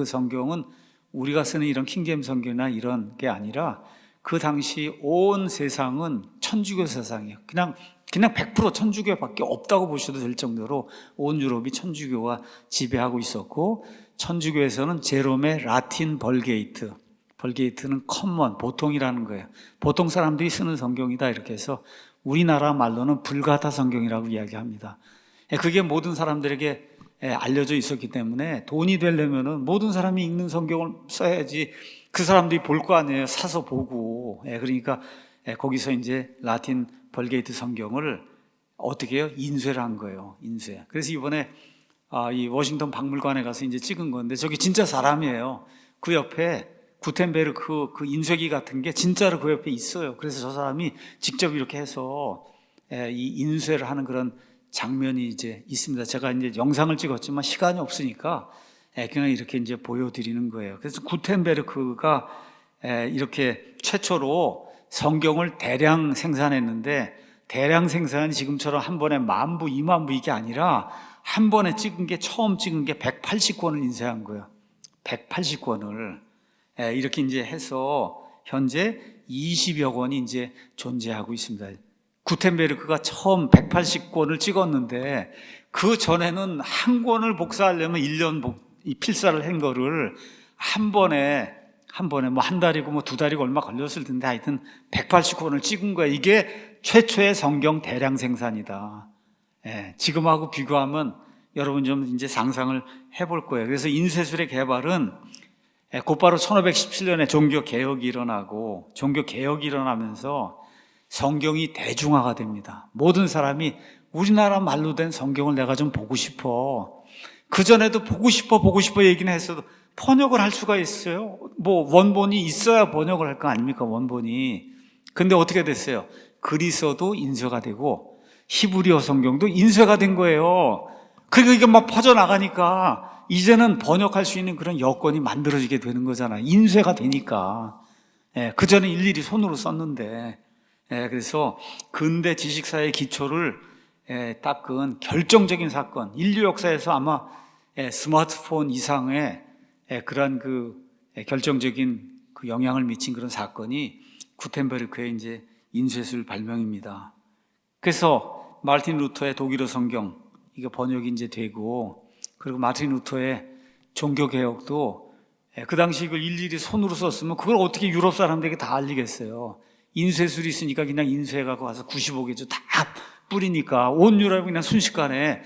성경은 우리가 쓰는 이런 킹제임스 성경이나 이런 게 아니라 그 당시 온 세상은 천주교 세상이에요. 그냥 100% 천주교밖에 없다고 보셔도 될 정도로 온 유럽이 천주교가 지배하고 있었고, 천주교에서는 제롬의 라틴 벌게이트는 커먼, 보통이라는 거예요. 보통 사람들이 쓰는 성경이다 이렇게 해서 우리나라 말로는 불가타 성경이라고 이야기합니다. 그게 모든 사람들에게 알려져 있었기 때문에 돈이 되려면은 모든 사람이 읽는 성경을 써야지 그 사람들이 볼 거 아니에요. 사서 보고. 그러니까 거기서 이제 라틴 벌게이트 성경을 어떻게 해요? 인쇄를 한 거예요. 인쇄. 그래서 이번에 이 워싱턴 박물관에 가서 이제 찍은 건데 저게 진짜 사람이에요. 그 옆에 구텐베르크 그 인쇄기 같은 게 진짜로 그 옆에 있어요. 그래서 저 사람이 직접 이렇게 해서 이 인쇄를 하는 그런 장면이 이제 있습니다. 제가 이제 영상을 찍었지만 시간이 없으니까 그냥 이렇게 이제 보여드리는 거예요. 그래서 구텐베르크가 이렇게 최초로 성경을 대량 생산했는데, 대량 생산이 지금처럼 한 번에 10,000부, 20,000부 이게 아니라 한 번에 처음 찍은 게 180권을 인쇄한 거예요. 180권을. 이렇게 이제 해서 현재 20여 권이 이제 존재하고 있습니다. 구텐베르크가 처음 180권을 찍었는데 그 전에는 한 권을 복사하려면 1년 필사를 한 거를 한 번에 뭐 한 달이고 뭐 두 달이고 얼마 걸렸을 텐데 하여튼 180권을 찍은 거야. 이게 최초의 성경 대량 생산이다. 지금하고 비교하면 여러분 좀 이제 상상을 해볼 거예요. 그래서 인쇄술의 개발은 곧바로 1517년에 종교개혁이 일어나고, 종교개혁이 일어나면서 성경이 대중화가 됩니다. 모든 사람이 우리나라 말로 된 성경을 내가 좀 보고 싶어. 그전에도 보고 싶어 얘기는 했어도 번역을 할 수가 있어요. 뭐 원본이 있어야 번역을 할 거 아닙니까? 원본이. 근데 어떻게 됐어요? 그리스어도 인쇄가 되고 히브리어 성경도 인쇄가 된 거예요. 그러니까 이게 막 퍼져나가니까 이제는 번역할 수 있는 그런 여건이 만들어지게 되는 거잖아요. 인쇄가 되니까. 그전에 일일이 손으로 썼는데. 그래서 근대 지식사의 기초를 닦은 결정적인 사건, 인류 역사에서 아마 스마트폰 이상의 그런 그 결정적인 그 영향을 미친 그런 사건이 구텐베르크의 이제 인쇄술 발명입니다. 그래서 마르틴 루터의 독일어 성경 이게 번역이 이제 되고, 그리고 마르틴 루터의 종교개혁도 그 당시 이걸 일일이 손으로 썼으면 그걸 어떻게 유럽 사람들에게 다 알리겠어요. 인쇄술이 있으니까 그냥 인쇄해갖고 와서 95개조 다 뿌리니까 온 유럽이 그냥 순식간에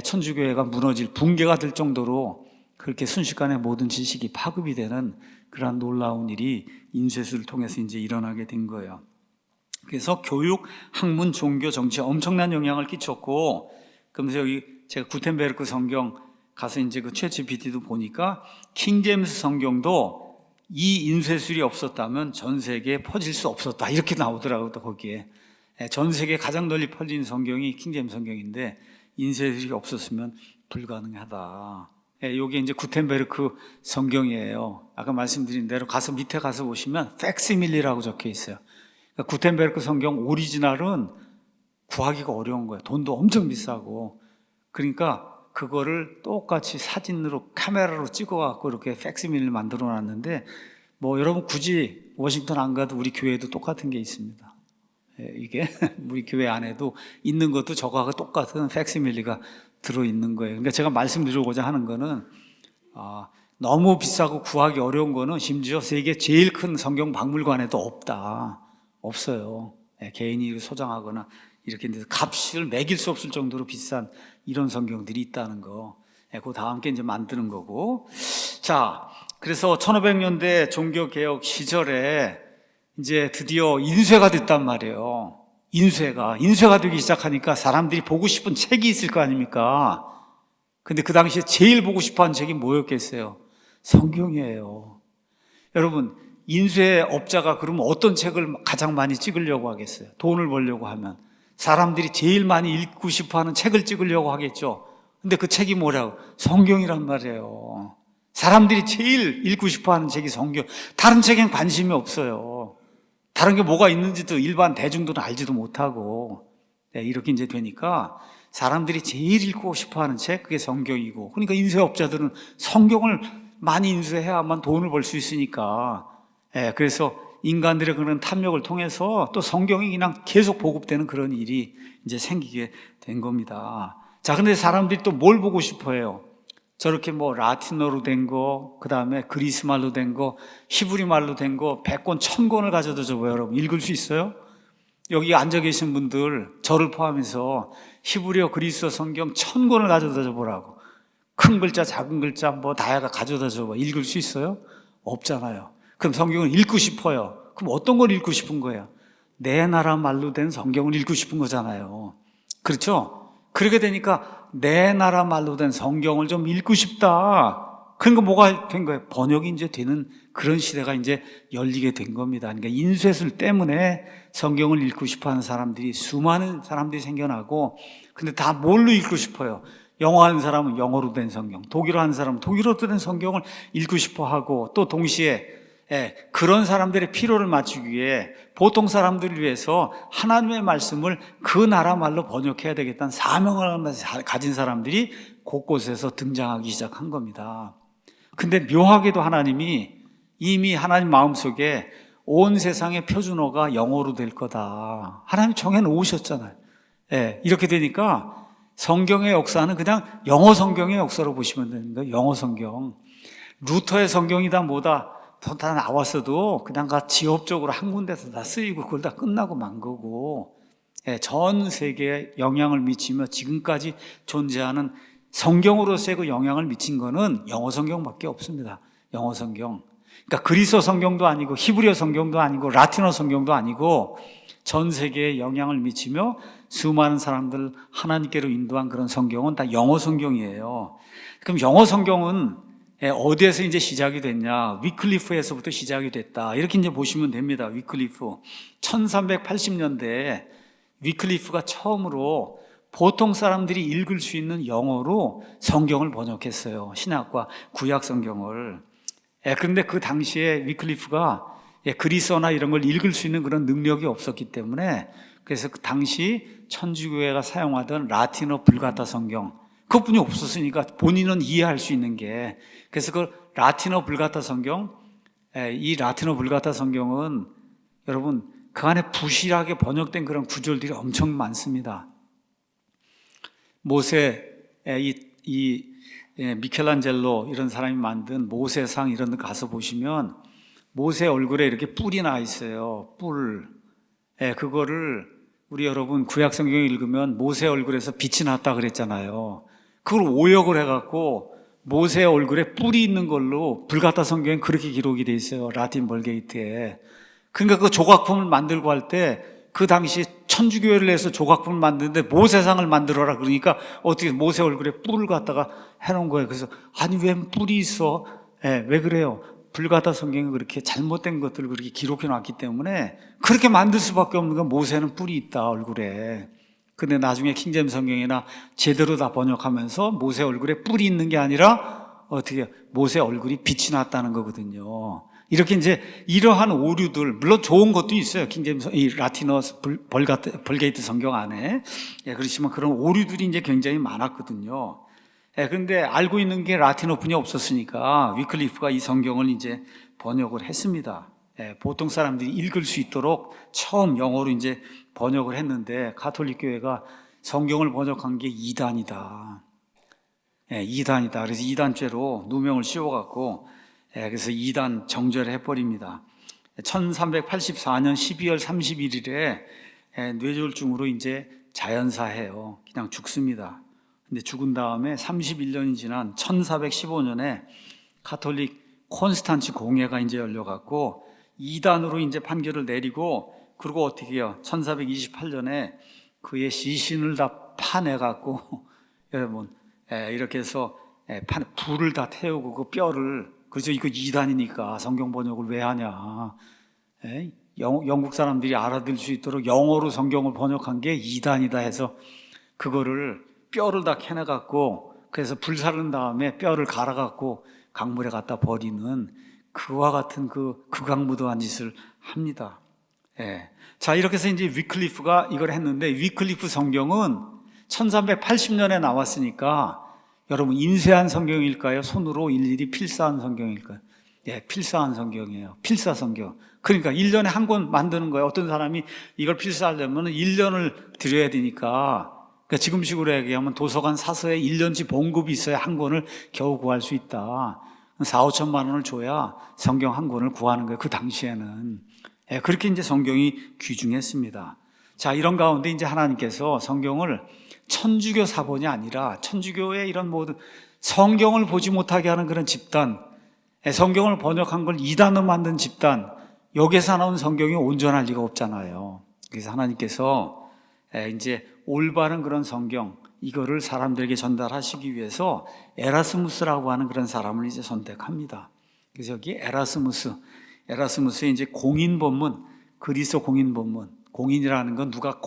천주교회가 붕괴가 될 정도로 그렇게 순식간에 모든 지식이 파급이 되는 그런 놀라운 일이 인쇄술을 통해서 이제 일어나게 된 거예요. 그래서 교육, 학문, 종교, 정치에 엄청난 영향을 끼쳤고, 그러면서 여기 제가 구텐베르크 성경 가서 이제 그 챗GPT도 보니까 킹제임스 성경도 이 인쇄술이 없었다면 전 세계에 퍼질 수 없었다 이렇게 나오더라고요. 또 거기에 전 세계에 가장 널리 퍼진 성경이 킹제임스 성경인데 인쇄술이 없었으면 불가능하다. 이게 이제 구텐베르크 성경이에요. 아까 말씀드린 대로 밑에 가서 보시면 팩시밀리라고 적혀 있어요. 그러니까 구텐베르크 성경 오리지널은 구하기가 어려운 거예요. 돈도 엄청 비싸고. 그러니까 그거를 똑같이 사진으로 카메라로 찍어갖고 이렇게 팩시밀리를 만들어 놨는데, 뭐 여러분 굳이 워싱턴 안 가도 우리 교회에도 똑같은 게 있습니다. 이게 우리 교회 안에도 있는 것도 저거하고 똑같은 팩시밀리가 들어있는 거예요. 그러니까 제가 말씀드리고자 하는 거는 너무 비싸고 구하기 어려운 거는 심지어 세계 제일 큰 성경 박물관에도 없어요. 개인이 소장하거나 이렇게 값을 매길 수 없을 정도로 비싼 이런 성경들이 있다는 거. 그 다 함께 이제 만드는 거고. 자, 그래서 1500년대 종교개혁 시절에 이제 드디어 인쇄가 됐단 말이에요. 인쇄가 되기 시작하니까 사람들이 보고 싶은 책이 있을 거 아닙니까? 근데 그 당시에 제일 보고 싶어 하는 책이 뭐였겠어요? 성경이에요. 여러분, 인쇄업자가 그러면 어떤 책을 가장 많이 찍으려고 하겠어요? 돈을 벌려고 하면 사람들이 제일 많이 읽고 싶어 하는 책을 찍으려고 하겠죠. 근데 그 책이 뭐라고? 성경이란 말이에요. 사람들이 제일 읽고 싶어 하는 책이 성경. 다른 책엔 관심이 없어요. 다른 게 뭐가 있는지도 일반 대중들은 알지도 못하고. 이렇게 이제 되니까 사람들이 제일 읽고 싶어 하는 책, 그게 성경이고. 그러니까 인쇄업자들은 성경을 많이 인쇄해야만 돈을 벌 수 있으니까. 그래서 인간들의 그런 탐욕을 통해서 또 성경이 그냥 계속 보급되는 그런 일이 이제 생기게 된 겁니다. 자, 근데 사람들이 또 뭘 보고 싶어 해요? 저렇게 뭐 라틴어로 된 거, 그 다음에 그리스 말로 된 거, 히브리 말로 된 거 100권, 1000권을 가져다 줘봐요. 여러분 읽을 수 있어요? 여기 앉아 계신 분들, 저를 포함해서 히브리어, 그리스어 성경 1000권을 가져다 줘보라고. 큰 글자, 작은 글자 뭐 다야가 가져다 줘봐. 읽을 수 있어요? 없잖아요. 그럼 성경을 읽고 싶어요. 그럼 어떤 걸 읽고 싶은 거예요? 내 나라 말로 된 성경을 읽고 싶은 거잖아요. 그렇죠? 그렇게 되니까 내 나라 말로 된 성경을 좀 읽고 싶다. 그러니까 뭐가 된 거예요? 번역이 이제 되는 그런 시대가 이제 열리게 된 겁니다. 그러니까 인쇄술 때문에 성경을 읽고 싶어 하는 사람들이, 수많은 사람들이 생겨나고, 근데 다 뭘로 읽고 싶어요? 영어 하는 사람은 영어로 된 성경, 독일어 하는 사람은 독일어로 된 성경을 읽고 싶어 하고, 또 동시에 그런 사람들의 필요를 맞추기 위해 보통 사람들을 위해서 하나님의 말씀을 그 나라 말로 번역해야 되겠다는 사명을 가진 사람들이 곳곳에서 등장하기 시작한 겁니다. 근데 묘하게도 하나님이 이미 하나님 마음속에 온 세상의 표준어가 영어로 될 거다. 하나님이 정해놓으셨잖아요. 이렇게 되니까 성경의 역사는 그냥 영어 성경의 역사로 보시면 되는 거예요. 영어 성경. 루터의 성경이다 뭐다 다 나왔어도 그냥 다 지역적으로 한 군데서 다 쓰이고 그걸 다 끝나고 만 거고, 전 세계에 영향을 미치며 지금까지 존재하는 성경으로서의 그 영향을 미친 거는 영어 성경밖에 없습니다. 영어 성경. 그러니까 그리스어 성경도 아니고 히브리어 성경도 아니고 라틴어 성경도 아니고 전 세계에 영향을 미치며 수많은 사람들 하나님께로 인도한 그런 성경은 다 영어 성경이에요. 그럼 영어 성경은 어디에서 이제 시작이 됐냐? 위클리프에서부터 시작이 됐다. 이렇게 이제 보시면 됩니다. 위클리프. 1380년대에 위클리프가 처음으로 보통 사람들이 읽을 수 있는 영어로 성경을 번역했어요. 신약과 구약 성경을. 그런데 그 당시에 위클리프가 그리스어나 이런 걸 읽을 수 있는 그런 능력이 없었기 때문에, 그래서 그 당시 천주교회가 사용하던 라틴어 불가타 성경, 그것뿐이 없었으니까 본인은 이해할 수 있는 게, 그래서 그 라틴어 불가타 성경, 이 라틴어 불가타 성경은 여러분 그 안에 부실하게 번역된 그런 구절들이 엄청 많습니다. 모세, 미켈란젤로 이런 사람이 만든 모세상 이런 데 가서 보시면 모세 얼굴에 이렇게 뿔이 나 있어요. 뿔. 그거를 우리 여러분 구약 성경을 읽으면 모세 얼굴에서 빛이 났다 그랬잖아요. 그걸 오역을 해갖고 모세 얼굴에 뿔이 있는 걸로 불가타 성경에 그렇게 기록이 돼 있어요. 라틴 벌게이트에. 그러니까 그 조각품을 만들고 할 때 그 당시 천주교회를 해서 조각품을 만드는데 모세상을 만들어라 그러니까 어떻게 모세 얼굴에 뿔을 갖다가 해놓은 거예요. 그래서 아니 왜 뿔이 있어? 왜 그래요? 불가타 성경에 그렇게 잘못된 것들을 그렇게 기록해 놨기 때문에 그렇게 만들 수밖에 없는 건 모세는 뿔이 있다 얼굴에. 근데 나중에 킹제임 성경이나 제대로 다 번역하면서 모세 얼굴에 뿔이 있는 게 아니라 어떻게 모세 얼굴이 빛이 났다는 거거든요. 이렇게 이제 이러한 오류들, 물론 좋은 것도 있어요. 킹제임 이 라틴어 벌게이트 성경 안에. 그렇지만 그런 오류들이 이제 굉장히 많았거든요. 그런데 알고 있는 게 라틴어뿐이 없었으니까 위클리프가 이 성경을 이제 번역을 했습니다. 보통 사람들이 읽을 수 있도록 처음 영어로 이제 번역을 했는데, 가톨릭 교회가 성경을 번역한 게 이단이다. 이단이다. 그래서 이단죄로 누명을 씌워갖고, 그래서 이단 정죄를 해버립니다. 1384년 12월 31일에 뇌졸중으로 이제 자연사해요. 그냥 죽습니다. 근데 죽은 다음에 31년이 지난 1415년에 가톨릭 콘스탄치 공회가 이제 열려갖고 이단으로 이제 판결을 내리고, 그리고 어떻게 해요? 1428년에 그의 시신을 다 파내갖고 여러분 이렇게 해서 불을 다 태우고 그 뼈를, 그래서 이거 이단이니까 성경 번역을 왜 하냐, 영국 사람들이 알아들 수 있도록 영어로 성경을 번역한 게 이단이다 해서 그거를 뼈를 다 캐내갖고, 그래서 불사른 다음에 뼈를 갈아갖고 강물에 갖다 버리는 그와 같은 그 극악무도한 짓을 합니다. 자, 이렇게 해서 이제 위클리프가 이걸 했는데, 위클리프 성경은 1380년에 나왔으니까 여러분 인쇄한 성경일까요? 손으로 일일이 필사한 성경일까요? 필사한 성경이에요. 필사 성경. 그러니까 1년에 한 권 만드는 거예요. 어떤 사람이 이걸 필사하려면 1년을 들여야 되니까, 그러니까 지금식으로 얘기하면 도서관 사서에 1년치 봉급이 있어야 한 권을 겨우 구할 수 있다. 4, 5천만 원을 줘야 성경 한 권을 구하는 거예요. 그 당시에는. 그렇게 이제 성경이 귀중했습니다. 자, 이런 가운데 이제 하나님께서 성경을 천주교 사본이 아니라 천주교의 이런 모든 성경을 보지 못하게 하는 그런 집단, 성경을 번역한 걸 이단으로 만든 집단, 여기에서 나온 성경이 온전할 리가 없잖아요. 그래서 하나님께서 이제 올바른 그런 성경, 이거를 사람들에게 전달하시기 위해서 에라스무스라고 하는 그런 사람을 이제 선택합니다. 그래서 여기 에라스무스의 이제 공인 본문, 그리스도 공인 본문, 공인이라는 건 누가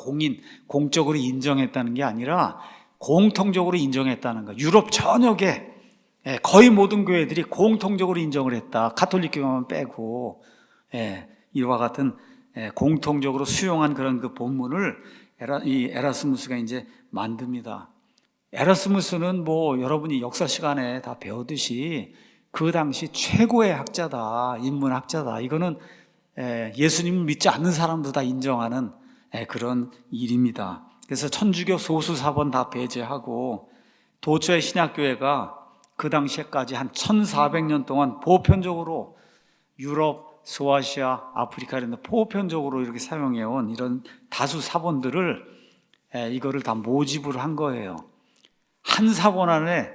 공적으로 인정했다는 게 아니라 공통적으로 인정했다는 거. 유럽 전역에 거의 모든 교회들이 공통적으로 인정을 했다. 가톨릭 교회만 빼고, 이와 같은 공통적으로 수용한 그런 그 본문을 이 에라스무스가 이제 만듭니다. 에라스무스는 뭐 여러분이 역사 시간에 다 배우듯이 그 당시 최고의 학자다, 인문학자다. 이거는 예수님을 믿지 않는 사람도 다 인정하는 그런 일입니다. 그래서 천주교 소수 사본 다 배제하고 도처의 신약교회가 그 당시에까지 한 1400년 동안 보편적으로 유럽, 소아시아, 아프리카 이런 데 보편적으로 이렇게 사용해온 이런 다수 사본들을 이거를 다 모집을 한 거예요. 한 사본 안에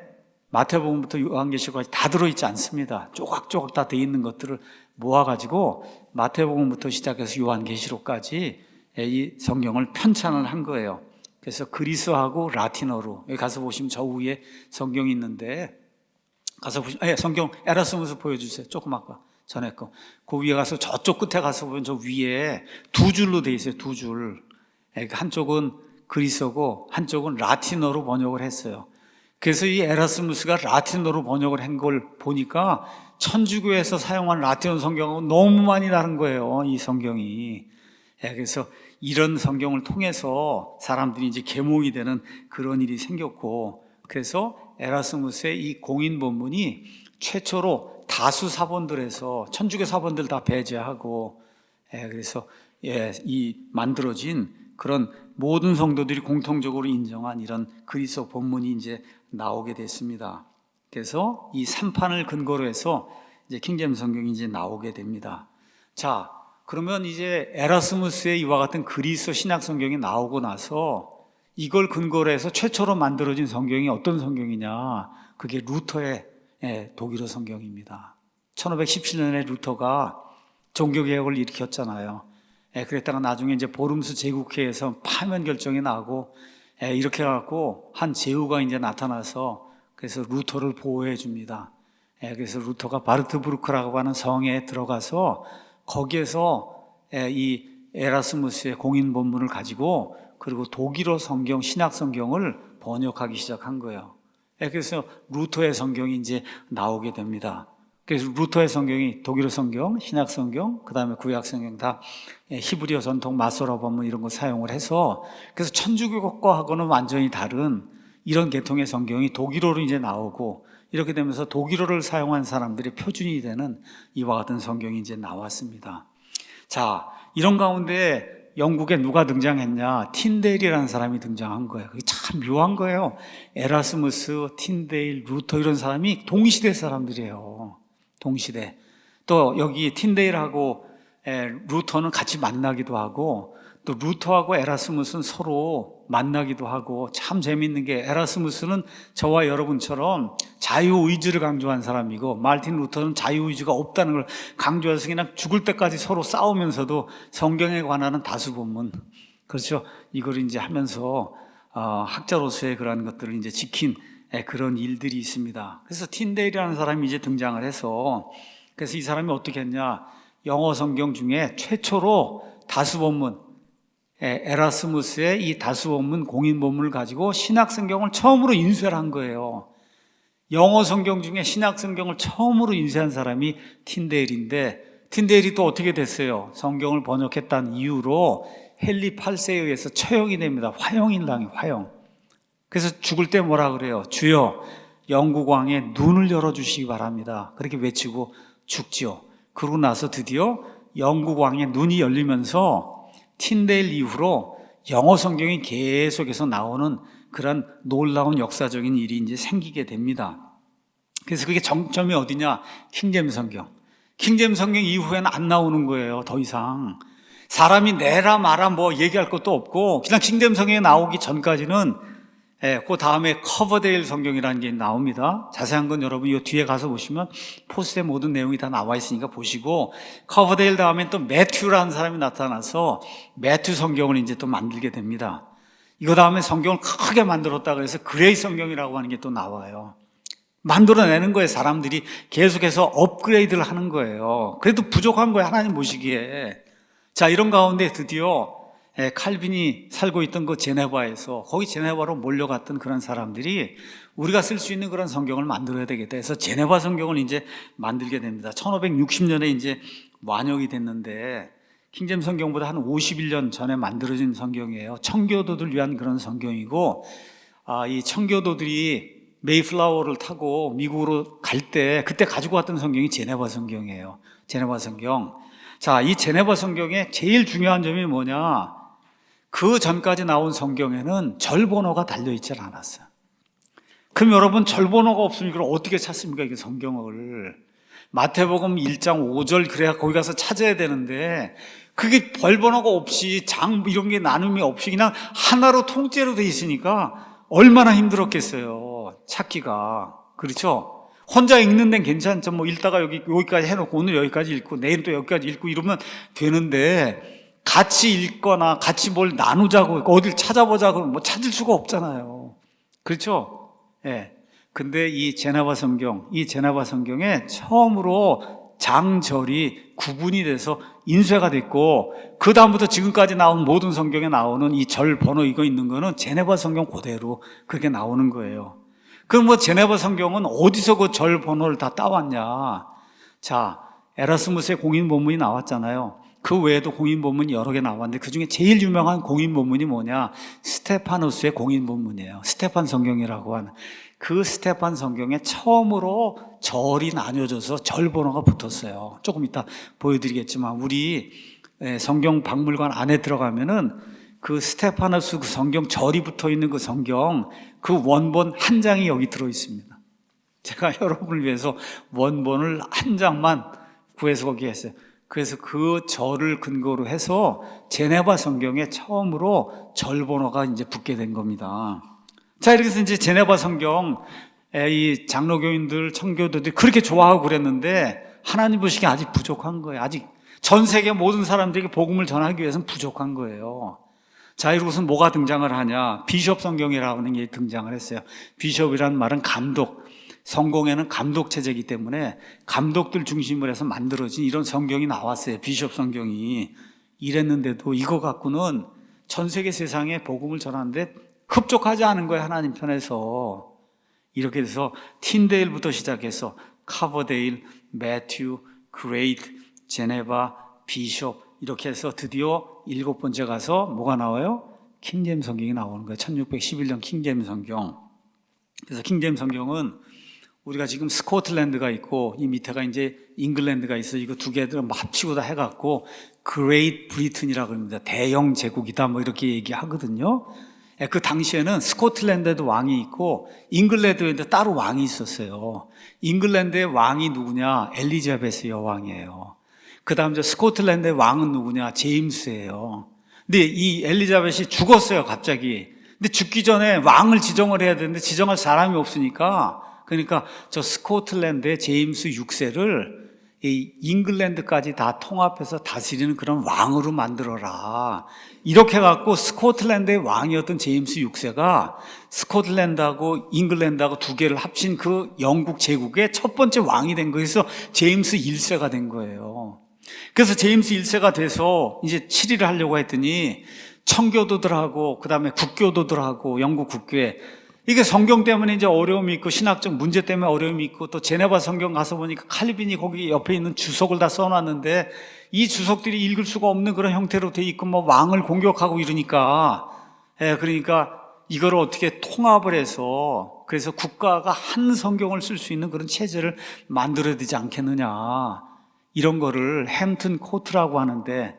마태복음부터 요한계시록까지 다 들어있지 않습니다. 조각조각 다 돼 있는 것들을 모아가지고 마태복음부터 시작해서 요한계시록까지 이 성경을 편찬을 한 거예요. 그래서 그리스어하고 라틴어로, 여기 가서 보시면 저 위에 성경이 있는데, 가서 보시면 성경 에라스무스 보여주세요. 조금 아까 전에 거. 그 위에 가서 저쪽 끝에 가서 보면 저 위에 두 줄로 돼 있어요. 두 줄. 한쪽은 그리스어고 한쪽은 라틴어로 번역을 했어요. 그래서 이 에라스무스가 라틴어로 번역을 한 걸 보니까 천주교에서 사용한 라틴어 성경하고 너무 많이 다른 거예요, 이 성경이. 그래서 이런 성경을 통해서 사람들이 이제 계몽이 되는 그런 일이 생겼고, 그래서 에라스무스의 이 공인 본문이 최초로 다수 사본들에서 천주교 사본들 다 배제하고, 그래서 이 만들어진 그런 모든 성도들이 공통적으로 인정한 이런 그리스도 본문이 이제 나오게 됐습니다. 그래서 이 3판을 근거로 해서 이제 킹제임스 성경이 이제 나오게 됩니다. 자, 그러면 이제 에라스무스의 이와 같은 그리스도 신약 성경이 나오고 나서 이걸 근거로 해서 최초로 만들어진 성경이 어떤 성경이냐? 그게 루터의 독일어 성경입니다. 1517년에 루터가 종교개혁을 일으켰잖아요. 그랬다가 나중에 이제 보름스 제국회에서 파면 결정이 나고, 이렇게 해갖고 한 제후가 이제 나타나서 그래서 루터를 보호해 줍니다. 그래서 루터가 바르트부르크라고 하는 성에 들어가서 거기에서 이 에라스무스의 공인 본문을 가지고 그리고 독일어 성경, 신약 성경을 번역하기 시작한 거예요. 그래서 루터의 성경이 이제 나오게 됩니다. 그래서 루터의 성경이 독일어 성경, 신약 성경, 그 다음에 구약 성경 다 히브리어 전통 마소라 본문 이런 거 사용을 해서, 그래서 천주교과하고는 완전히 다른 이런 계통의 성경이 독일어로 이제 나오고, 이렇게 되면서 독일어를 사용한 사람들의 표준이 되는 이와 같은 성경이 이제 나왔습니다. 자, 이런 가운데 영국에 누가 등장했냐? 틴데일이라는 사람이 등장한 거예요. 그게 참 묘한 거예요. 에라스무스, 틴데일, 루터 이런 사람이 동시대 사람들이에요. 동시대. 또 여기 틴데일하고 루터는 같이 만나기도 하고, 또 루터하고 에라스무스는 서로 만나기도 하고 참 재미있는 게 에라스무스는 저와 여러분처럼 자유의지를 강조한 사람이고 마르틴 루터는 자유의지가 없다는 걸 강조해서 그냥 죽을 때까지 서로 싸우면서도 성경에 관한 다수본문, 그렇죠, 이걸 이제 하면서 학자로서의 그런 것들을 이제 지킨 그런 일들이 있습니다. 그래서 틴데일이라는 사람이 이제 등장을 해서, 그래서 이 사람이 어떻게 했냐, 영어 성경 중에 최초로 다수본문, 에라스무스의 이 다수본문 공인본문을 가지고 신약성경을 처음으로 인쇄를 한 거예요. 영어 성경 중에 신약성경을 처음으로 인쇄한 사람이 틴데일인데, 틴데일이 또 어떻게 됐어요? 성경을 번역했다는 이유로 헨리 8세에 의해서 처형이 됩니다. 화형을 당해요. 화형. 그래서 죽을 때 뭐라 그래요? 주여 영국 왕의 눈을 열어주시기 바랍니다. 그렇게 외치고 죽지요. 그러고 나서 드디어 영국 왕의 눈이 열리면서 틴데일 이후로 영어 성경이 계속해서 나오는 그런 놀라운 역사적인 일이 이제 생기게 됩니다. 그래서 그게 정점이 어디냐? 킹제임스 성경. 킹제임스 성경 이후에는 안 나오는 거예요. 더 이상 사람이 내라 마라 뭐 얘기할 것도 없고, 그냥 킹제임스 성경에 나오기 전까지는 그 다음에 커버데일 성경이라는 게 나옵니다. 자세한 건 여러분 이 뒤에 가서 보시면 포스트에 모든 내용이 다 나와 있으니까 보시고, 커버데일 다음에 또 매튜라는 사람이 나타나서 매튜 성경을 이제 또 만들게 됩니다. 이거 다음에 성경을 크게 만들었다 그래서 그레이 성경이라고 하는 게 또 나와요. 만들어내는 거예요. 사람들이 계속해서 업그레이드를 하는 거예요. 그래도 부족한 거예요, 하나님 보시기에. 자, 이런 가운데 드디어 칼빈이 살고 있던 그 제네바에서, 거기 제네바로 몰려갔던 그런 사람들이 우리가 쓸 수 있는 그런 성경을 만들어야 되겠다 해서 제네바 성경을 이제 만들게 됩니다. 1560년에 이제 완역이 됐는데, 킹제임스 성경보다 한 51년 전에 만들어진 성경이에요. 청교도들 위한 그런 성경이고, 이 청교도들이 메이플라워를 타고 미국으로 갈 때 그때 가지고 왔던 성경이 제네바 성경이에요. 제네바 성경. 자, 이 제네바 성경의 제일 중요한 점이 뭐냐? 그 전까지 나온 성경에는 절번호가 달려있지 않았어요. 그럼 여러분, 절번호가 없으면 이걸 어떻게 찾습니까? 이게 성경을. 마태복음 1장 5절 그래야 거기 가서 찾아야 되는데, 그게 별번호가 없이 장 이런 게 나눔이 없이 그냥 하나로 통째로 돼 있으니까 얼마나 힘들었겠어요, 찾기가. 그렇죠? 혼자 읽는 데는 괜찮죠. 뭐 읽다가 여기까지 해놓고 오늘 여기까지 읽고 내일 또 여기까지 읽고 이러면 되는데, 같이 읽거나 같이 뭘 나누자고 어딜 찾아보자고 뭐 찾을 수가 없잖아요. 그렇죠? 예. 근데 이 제네바 성경에 처음으로 장절이 구분이 돼서 인쇄가 됐고, 그 다음부터 지금까지 나온 모든 성경에 나오는 이 절 번호 이거 있는 거는 제네바 성경 그대로 그렇게 나오는 거예요. 그럼 뭐 제네바 성경은 어디서 그 절 번호를 다 따왔냐? 자, 에라스무스의 공인 본문이 나왔잖아요. 그 외에도 공인 본문이 여러 개 나왔는데 그 중에 제일 유명한 공인 본문이 뭐냐? 스테파누스의 공인 본문이에요. 스테판 성경이라고 하는. 그 스테판 성경에 처음으로 절이 나뉘어져서 절 번호가 붙었어요. 조금 이따 보여드리겠지만, 우리 성경 박물관 안에 들어가면은 그 스테파누스 그 성경 절이 붙어 있는 그 성경, 그 원본 한 장이 여기 들어 있습니다. 제가 여러분을 위해서 원본을 한 장만 구해서 거기에 했어요. 그래서 그 절을 근거로 해서 제네바 성경에 처음으로 절 번호가 이제 붙게 된 겁니다. 자, 이렇게 해서 이제 제네바 성경, 이 장로교인들, 청교도들이 그렇게 좋아하고 그랬는데, 하나님 보시기에 아직 부족한 거예요. 아직 전 세계 모든 사람들에게 복음을 전하기 위해서는 부족한 거예요. 자, 이러고서 뭐가 등장을 하냐? 비숍 성경이라고 하는 게 등장을 했어요. 비숍이라는 말은 감독. 성공에는 감독 체제이기 때문에 감독들 중심으로 해서 만들어진 이런 성경이 나왔어요. 비숍 성경이. 이랬는데도 이거 갖고는 전 세계 세상에 복음을 전하는데 흡족하지 않은 거예요, 하나님 편에서. 이렇게 돼서 틴데일부터 시작해서 카버데일, 매튜, 그레이트, 제네바, 비숍, 이렇게 해서 드디어 7번째 가서 뭐가 나와요? 킹제임스 성경이 나오는 거예요. 1611년 킹제임스 성경. 그래서 킹제임스 성경은 우리가 지금 스코틀랜드가 있고 이 밑에가 이제 잉글랜드가 있어. 이거 두 개를 합치고 다 해갖고 그레이트 브리튼이라고 합니다. 대영 제국이다 뭐 이렇게 얘기하거든요. 그 당시에는 스코틀랜드에도 왕이 있고 잉글랜드에도 따로 왕이 있었어요. 잉글랜드의 왕이 누구냐? 엘리자베스 여왕이에요. 그 다음 스코틀랜드의 왕은 누구냐? 제임스예요. 근데 이 엘리자벳이 죽었어요, 갑자기. 근데 죽기 전에 왕을 지정을 해야 되는데 지정할 사람이 없으니까, 그러니까 저 스코틀랜드의 제임스 6세를 이 잉글랜드까지 다 통합해서 다스리는 그런 왕으로 만들어라. 이렇게 해갖고 스코틀랜드의 왕이었던 제임스 6세가 스코틀랜드하고 잉글랜드하고 두 개를 합친 그 영국 제국의 첫 번째 왕이 된 거예요. 그래서 제임스 1세가 된 거예요. 그래서 제임스 1세가 돼서 이제 치리를 하려고 했더니 청교도들하고 그다음에 국교도들하고 영국 국교에 이게 성경 때문에 이제 어려움이 있고 신학적 문제 때문에 어려움이 있고 또 제네바 성경 가서 보니까 칼빈이 거기 옆에 있는 주석을 다 써놨는데 이 주석들이 읽을 수가 없는 그런 형태로 돼 있고 뭐 왕을 공격하고 이러니까 그러니까 이걸 어떻게 통합을 해서 그래서 국가가 한 성경을 쓸 수 있는 그런 체제를 만들어야 되지 않겠느냐 이런 거를 햄튼 코트라고 하는데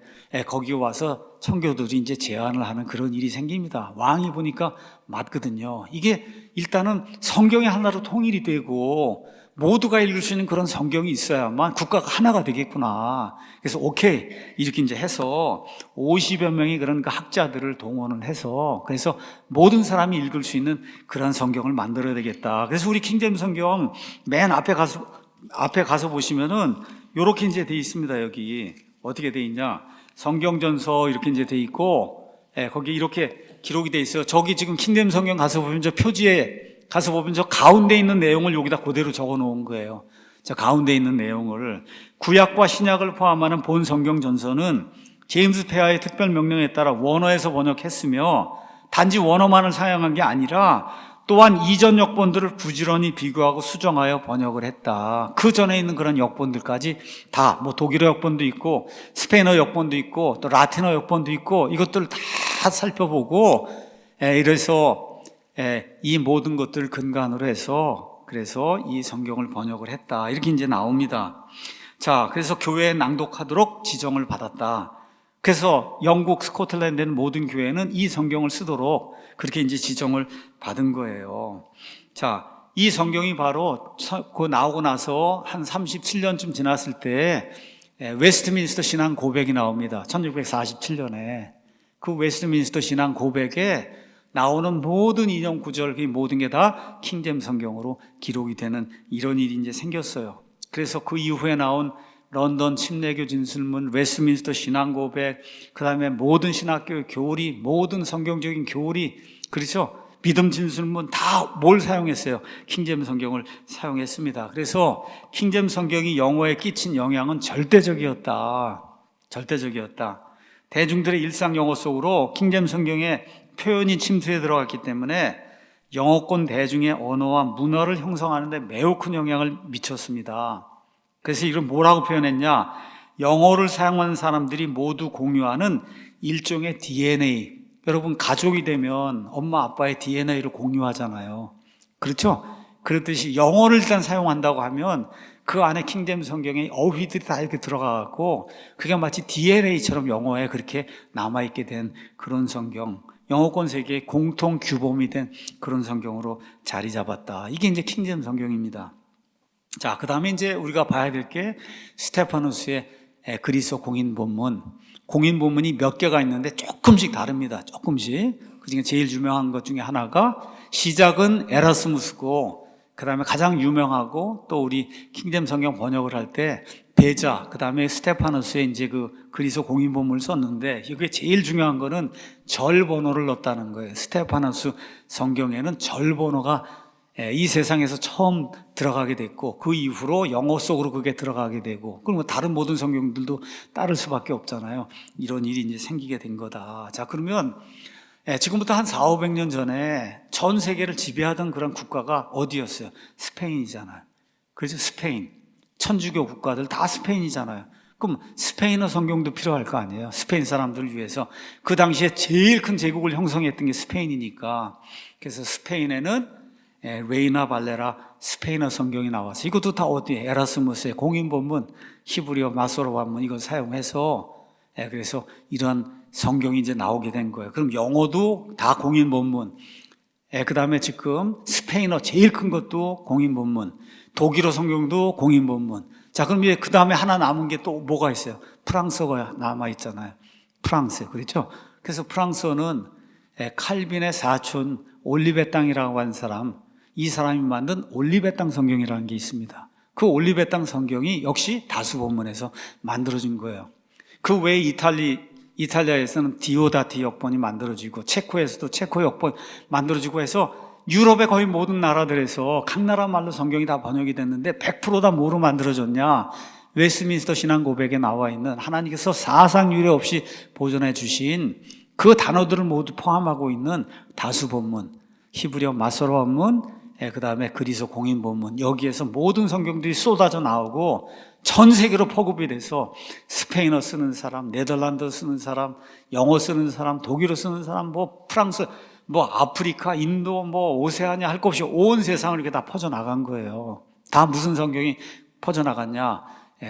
거기 와서 청교도들이 이제 제안을 하는 그런 일이 생깁니다. 왕이 보니까 맞거든요. 이게 일단은 성경이 하나로 통일이 되고 모두가 읽을 수 있는 그런 성경이 있어야만 국가가 하나가 되겠구나. 그래서 오케이 이렇게 이제 해서 50여 명의 그런 학자들을 동원을 해서 그래서 모든 사람이 읽을 수 있는 그런 성경을 만들어야 되겠다. 그래서 우리 킹제임스 성경 맨 앞에 가서 보시면은 요렇게 이제 돼 있습니다. 여기 어떻게 돼 있냐? 성경전서 이렇게 이제 돼 있고, 거기 이렇게 기록이 돼 있어요. 저기 지금 킹제임스 성경 가서 보면 저 표지에 가서 보면 저 가운데 있는 내용을 여기다 그대로 적어 놓은 거예요. 저 가운데 있는 내용을 구약과 신약을 포함하는 본 성경 전서는 제임스 페어의 특별 명령에 따라 원어에서 번역했으며 단지 원어만을 사용한 게 아니라 또한 이전 역본들을 부지런히 비교하고 수정하여 번역을 했다. 그 전에 있는 그런 역본들까지 다 뭐 독일어 역본도 있고 스페인어 역본도 있고 또 라틴어 역본도 있고 이것들을 다 살펴보고 이래서 이 모든 것들을 근간으로 해서 그래서 이 성경을 번역을 했다. 이렇게 이제 나옵니다. 자, 그래서 교회에 낭독하도록 지정을 받았다. 그래서 영국 스코틀랜드는 모든 교회는 이 성경을 쓰도록 그렇게 이제 지정을 받은 거예요. 자, 이 성경이 바로 그 나오고 나서 한 37년쯤 지났을 때 웨스트민스터 신앙 고백이 나옵니다. 1647년에 그 웨스트민스터 신앙 고백에 나오는 모든 인용 구절, 그 모든 게 다 킹제임스 성경으로 기록이 되는 이런 일이 이제 생겼어요. 그래서 그 이후에 나온 런던 침례교 진술문, 웨스트민스터 신앙 고백, 그 다음에 모든 신학교의 교리, 모든 성경적인 교리, 그렇죠? 믿음 진술문 다 뭘 사용했어요? 킹제임스 성경을 사용했습니다. 그래서 킹제임스 성경이 영어에 끼친 영향은 절대적이었다. 절대적이었다. 대중들의 일상 영어 속으로 킹제임스 성경의 표현이 침투해 들어갔기 때문에 영어권 대중의 언어와 문화를 형성하는 데 매우 큰 영향을 미쳤습니다. 그래서 이걸 뭐라고 표현했냐? 영어를 사용하는 사람들이 모두 공유하는 일종의 DNA. 여러분 가족이 되면 엄마 아빠의 DNA를 공유하잖아요. 그렇죠? 그렇듯이 영어를 일단 사용한다고 하면 그 안에 킹제임스 성경의 어휘들이 다 이렇게 들어가고 그게 마치 DNA처럼 영어에 그렇게 남아있게 된 그런 성경, 영어권 세계의 공통 규범이 된 그런 성경으로 자리 잡았다. 이게 이제 킹제임스 성경입니다. 자, 그 다음에 이제 우리가 봐야 될 게 스테파누스의 그리스어 공인본문. 공인본문이 몇 개가 있는데 조금씩 다릅니다. 조금씩. 그 중에 제일 유명한 것 중에 하나가 시작은 에라스무스고, 그 다음에 가장 유명하고 또 우리 킹제임스 성경 번역을 할 때 베자, 그 다음에 스테파누스의 이제 그 그리스어 공인본문을 썼는데 이게 제일 중요한 거는 절 번호를 넣었다는 거예요. 스테파누스 성경에는 절 번호가 이 세상에서 처음 들어가게 됐고 그 이후로 영어 속으로 그게 들어가게 되고 그럼 다른 모든 성경들도 따를 수밖에 없잖아요. 이런 일이 이제 생기게 된 거다. 자, 그러면 지금부터 한 400~500년 전에 전 세계를 지배하던 그런 국가가 어디였어요? 스페인이잖아요. 그래서 스페인, 천주교 국가들 다 스페인이잖아요. 그럼 스페인어 성경도 필요할 거 아니에요? 스페인 사람들을 위해서. 그 당시에 제일 큰 제국을 형성했던 게 스페인이니까. 그래서 스페인에는 레이나 발레라 스페인어 성경이 나와서 이것도 다 어디에 에라스무스의 공인본문, 히브리어 마소로 반문 이걸 사용해서 그래서 이러한 성경이 이제 나오게 된 거예요. 그럼 영어도 다 공인본문, 그 다음에 지금 스페인어 제일 큰 것도 공인본문, 독일어 성경도 공인본문. 자, 그럼 이제 그 다음에 하나 남은 게 또 뭐가 있어요? 프랑스어가 남아 있잖아요. 프랑스, 그렇죠? 그래서 프랑스어는 칼빈의 사촌 올리베 땅이라고 하는 사람, 이 사람이 만든 올리베 땅 성경이라는 게 있습니다. 그 올리베 땅 성경이 역시 다수 본문에서 만들어진 거예요. 그 외에 이탈리아에서는 디오다티 역본이 만들어지고 체코에서도 체코 역본 만들어지고 해서 유럽의 거의 모든 나라들에서 각 나라 말로 성경이 다 번역이 됐는데 100% 다 뭐로 만들어졌냐? 웨스트민스터 신앙 고백에 나와 있는 하나님께서 사상 유례 없이 보존해 주신 그 단어들을 모두 포함하고 있는 다수 본문, 히브리어 마소로 본문, 그 다음에 그리스 공인 본문, 여기에서 모든 성경들이 쏟아져 나오고 전 세계로 포급이 돼서 스페인어 쓰는 사람, 네덜란드 쓰는 사람, 영어 쓰는 사람, 독일어 쓰는 사람, 뭐 프랑스, 뭐 아프리카, 인도, 뭐 오세아니아 할 것 없이 온 세상을 이렇게 다 퍼져나간 거예요. 다 무슨 성경이 퍼져나갔냐?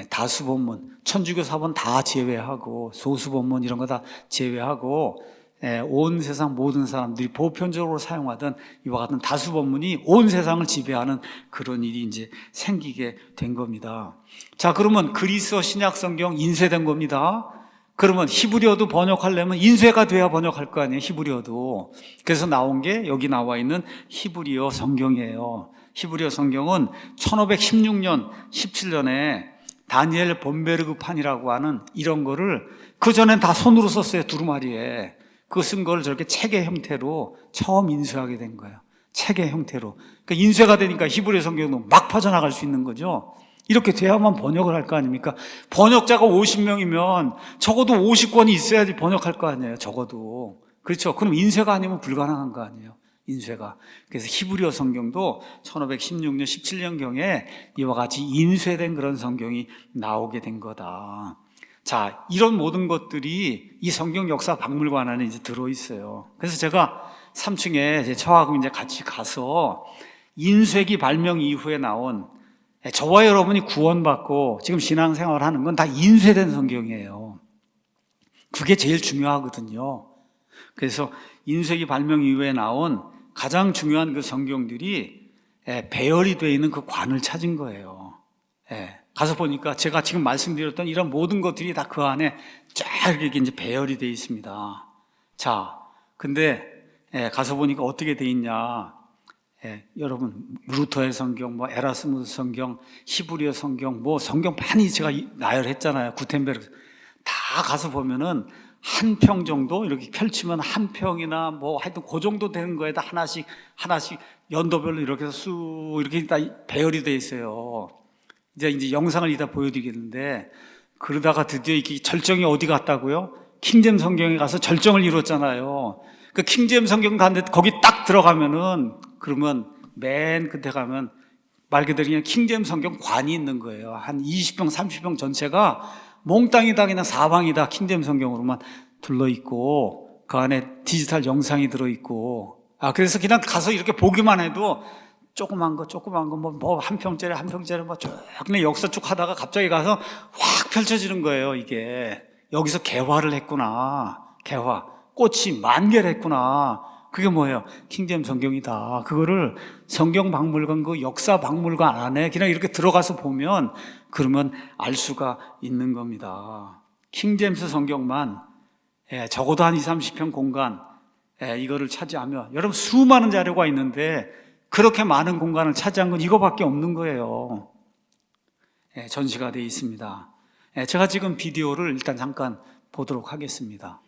다수 본문, 천주교 사본 다 제외하고 소수 본문 이런 거 다 제외하고 온 세상 모든 사람들이 보편적으로 사용하던 이와 같은 다수 본문이 온 세상을 지배하는 그런 일이 이제 생기게 된 겁니다. 자, 그러면 그리스어 신약 성경 인쇄된 겁니다. 그러면 히브리어도 번역하려면 인쇄가 돼야 번역할 거 아니에요, 히브리어도. 그래서 나온 게 여기 나와 있는 히브리어 성경이에요. 히브리어 성경은 1516년, 17년에 다니엘 본베르그 판이라고 하는 이런 거를 그전엔 다 손으로 썼어요, 두루마리에. 그 쓴 거를 저렇게 책의 형태로 처음 인쇄하게 된 거예요. 책의 형태로. 그러니까 인쇄가 되니까 히브리어 성경도 막 퍼져나갈 수 있는 거죠. 이렇게 돼야만 번역을 할 거 아닙니까? 번역자가 50명이면 적어도 50권이 있어야지 번역할 거 아니에요, 적어도. 그렇죠? 그럼 인쇄가 아니면 불가능한 거 아니에요, 인쇄가. 그래서 히브리어 성경도 1516년, 17년경에 이와 같이 인쇄된 그런 성경이 나오게 된 거다. 자, 이런 모든 것들이 이 성경 역사 박물관 안에 이제 들어있어요. 그래서 제가 3층에 저하고 이제 같이 가서 인쇄기 발명 이후에 나온 저와 여러분이 구원받고 지금 신앙생활 하는 건 다 인쇄된 성경이에요. 그게 제일 중요하거든요. 그래서 인쇄기 발명 이후에 나온 가장 중요한 그 성경들이 배열이 되어 있는 그 관을 찾은 거예요. 가서 보니까 제가 지금 말씀드렸던 이런 모든 것들이 다 그 안에 쫙 이렇게 이제 배열이 되어 있습니다. 자, 근데 가서 보니까 어떻게 되어 있냐? 여러분, 루터의 성경, 뭐 에라스무스 성경, 히브리어 성경, 뭐 성경 많이 제가 나열했잖아요. 구텐베르그. 다 가서 보면은 한 평 정도 이렇게 펼치면 한 평이나 뭐 하여튼 그 정도 되는 거에다 하나씩 연도별로 이렇게 해서 쑥 이렇게 다 배열이 되어 있어요. 이제 영상을 이따 보여드리겠는데, 그러다가 드디어 이게 절정이 어디 갔다고요? 킹잼 성경에 가서 절정을 이뤘잖아요. 그 킹잼 성경 갔는데 거기 딱 들어가면은, 그러면 맨 끝에 가면 말 그대로 그냥 킹잼 성경 관이 있는 거예요. 한 20평, 30평 전체가 몽땅이 다 그냥 사방이 다 킹잼 성경으로만 둘러있고, 그 안에 디지털 영상이 들어있고, 그래서 그냥 가서 이렇게 보기만 해도 조그만 거, 뭐 한 평짜리, 뭐 쭉 그냥 역사 쭉 하다가 갑자기 가서 확 펼쳐지는 거예요, 이게. 여기서 개화를 했구나. 개화. 꽃이 만개를 했구나. 그게 뭐예요? 킹잼 성경이다. 그거를 성경 박물관, 그 역사 박물관 안에 그냥 이렇게 들어가서 보면, 그러면 알 수가 있는 겁니다. 킹잼스 성경만, 적어도 한 20, 30평 공간, 이거를 차지하면, 여러분 수많은 자료가 있는데, 그렇게 많은 공간을 차지한 건 이거밖에 없는 거예요. 전시가 되어 있습니다. 제가 지금 비디오를 일단 잠깐 보도록 하겠습니다.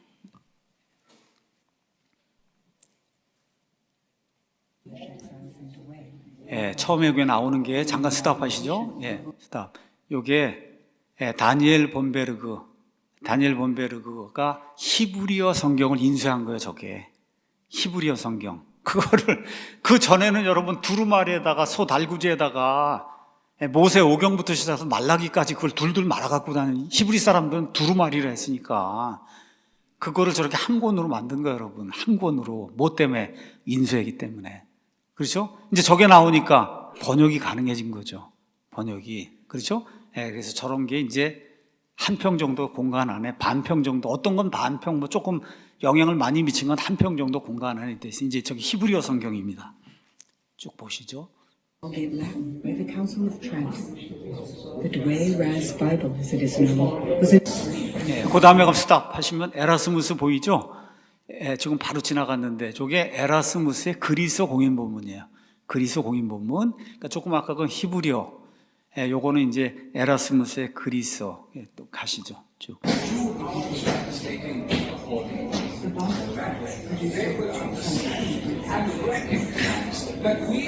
처음에 여기 나오는 게 잠깐 스탑하시죠? 스탑. 요게 다니엘 본베르그가 히브리어 성경을 인쇄한 거예요, 저게. 히브리어 성경. 그거를, 그 전에는 여러분 두루마리에다가 소 달구지에다가 모세 오경부터 시작해서 말라기까지 그걸 둘둘 말아갖고 다니는 히브리 사람들은 두루마리를 했으니까 그거를 저렇게 한 권으로 만든 거예요, 여러분. 한 권으로. 뭐 때문에? 인쇄했기 때문에. 그렇죠? 이제 저게 나오니까 번역이 가능해진 거죠. 번역이. 그렇죠? 그래서 저런 게 이제 한 평 정도 공간 안에 반평 정도, 어떤 건 반평, 뭐 조금 영향을 많이 미친 건 한 평 정도 공간 안에 있어요. 이제 저기 히브리어 성경입니다. 쭉 보시죠. Latin by the Council of Trent. The Douay Rheims Bible, as it is known, was 그 다음에 스탑 하시면 에라스무스 보이죠? 지금 바로 지나갔는데 저게 에라스무스의 그리스 공인 본문이에요. 그리스 공인 본문. 그러니까 조금 아까 그 히브리어. 요거는 이제 에라스무스의 그리스어. 또 가시죠. 쭉.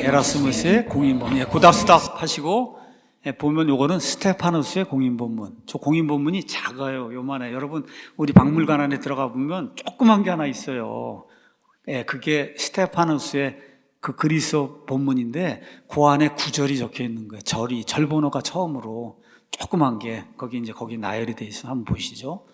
에라스무스의 공인 본문. 고답스답 하시고 보면 요거는 스테파노스의 공인 본문. 저 공인 본문이 작아요. 요만해. 여러분 우리 박물관 안에 들어가 보면 조그만 게 하나 있어요. 그게 스테파노스의 그 그리스어 본문인데 그 안에 구절이 적혀 있는 거예요. 절 번호가 처음으로 조그만 게 거기 나열이 돼 있어. 한번 보시죠.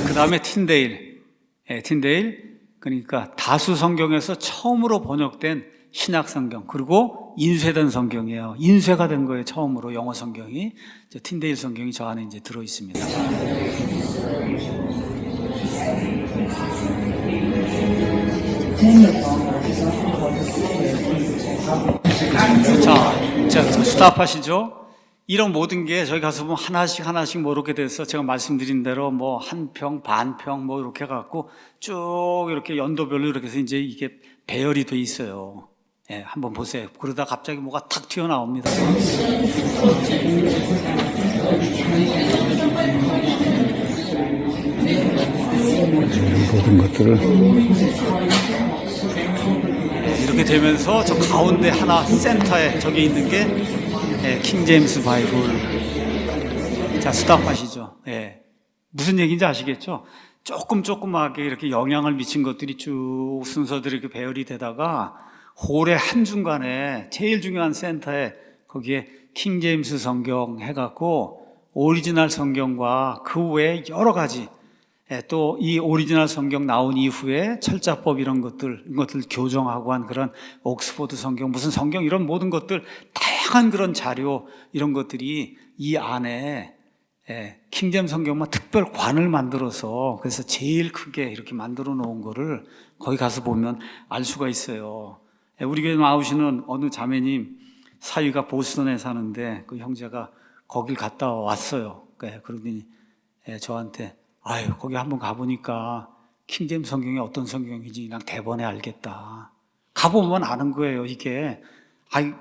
그 다음에 틴데일. 틴데일. 그러니까 다수 성경에서 처음으로 번역된 신약 성경. 그리고 인쇄된 성경이에요. 인쇄가 된 거예요. 처음으로 영어 성경이. 틴데일 성경이 저 안에 이제 들어 있습니다. 자, 스탑하시죠. 이런 모든 게 저희 가서 보면 하나씩 뭐 이렇게 돼서 제가 말씀드린 대로 뭐 한 평, 반 평 뭐 이렇게 갖고 쭉 이렇게 연도별로 이렇게 해서 이제 이게 배열이 돼 있어요. 한번 보세요. 그러다 갑자기 뭐가 탁 튀어나옵니다. 모든 것들을 이렇게 되면서 저 가운데 하나 센터에 저기 있는 게 킹제임스 바이블. 자, 스탑하시죠. 무슨 얘기인지 아시겠죠? 조금하게 이렇게 영향을 미친 것들이 쭉 순서들이 이렇게 배열이 되다가 홀의 한중간에 제일 중요한 센터에 거기에 킹제임스 성경 해갖고 오리지널 성경과 그 외에 여러 가지 또 이 오리지널 성경 나온 이후에 철자법 이런 것들 교정하고 한 그런 옥스포드 성경 무슨 성경 이런 모든 것들 다양한 그런 자료 이런 것들이 이 안에 킹제임스 성경만 특별 관을 만들어서 그래서 제일 크게 이렇게 만들어 놓은 거를 거기 가서 보면 알 수가 있어요. 우리 교회 나오시는 어느 자매님 사위가 보스턴에 사는데 그 형제가 거길 갔다 왔어요. 그러더니 저한테 거기 한번 가보니까 킹제임스 성경이 어떤 성경인지 그냥 대번에 알겠다. 가보면 아는 거예요, 이게.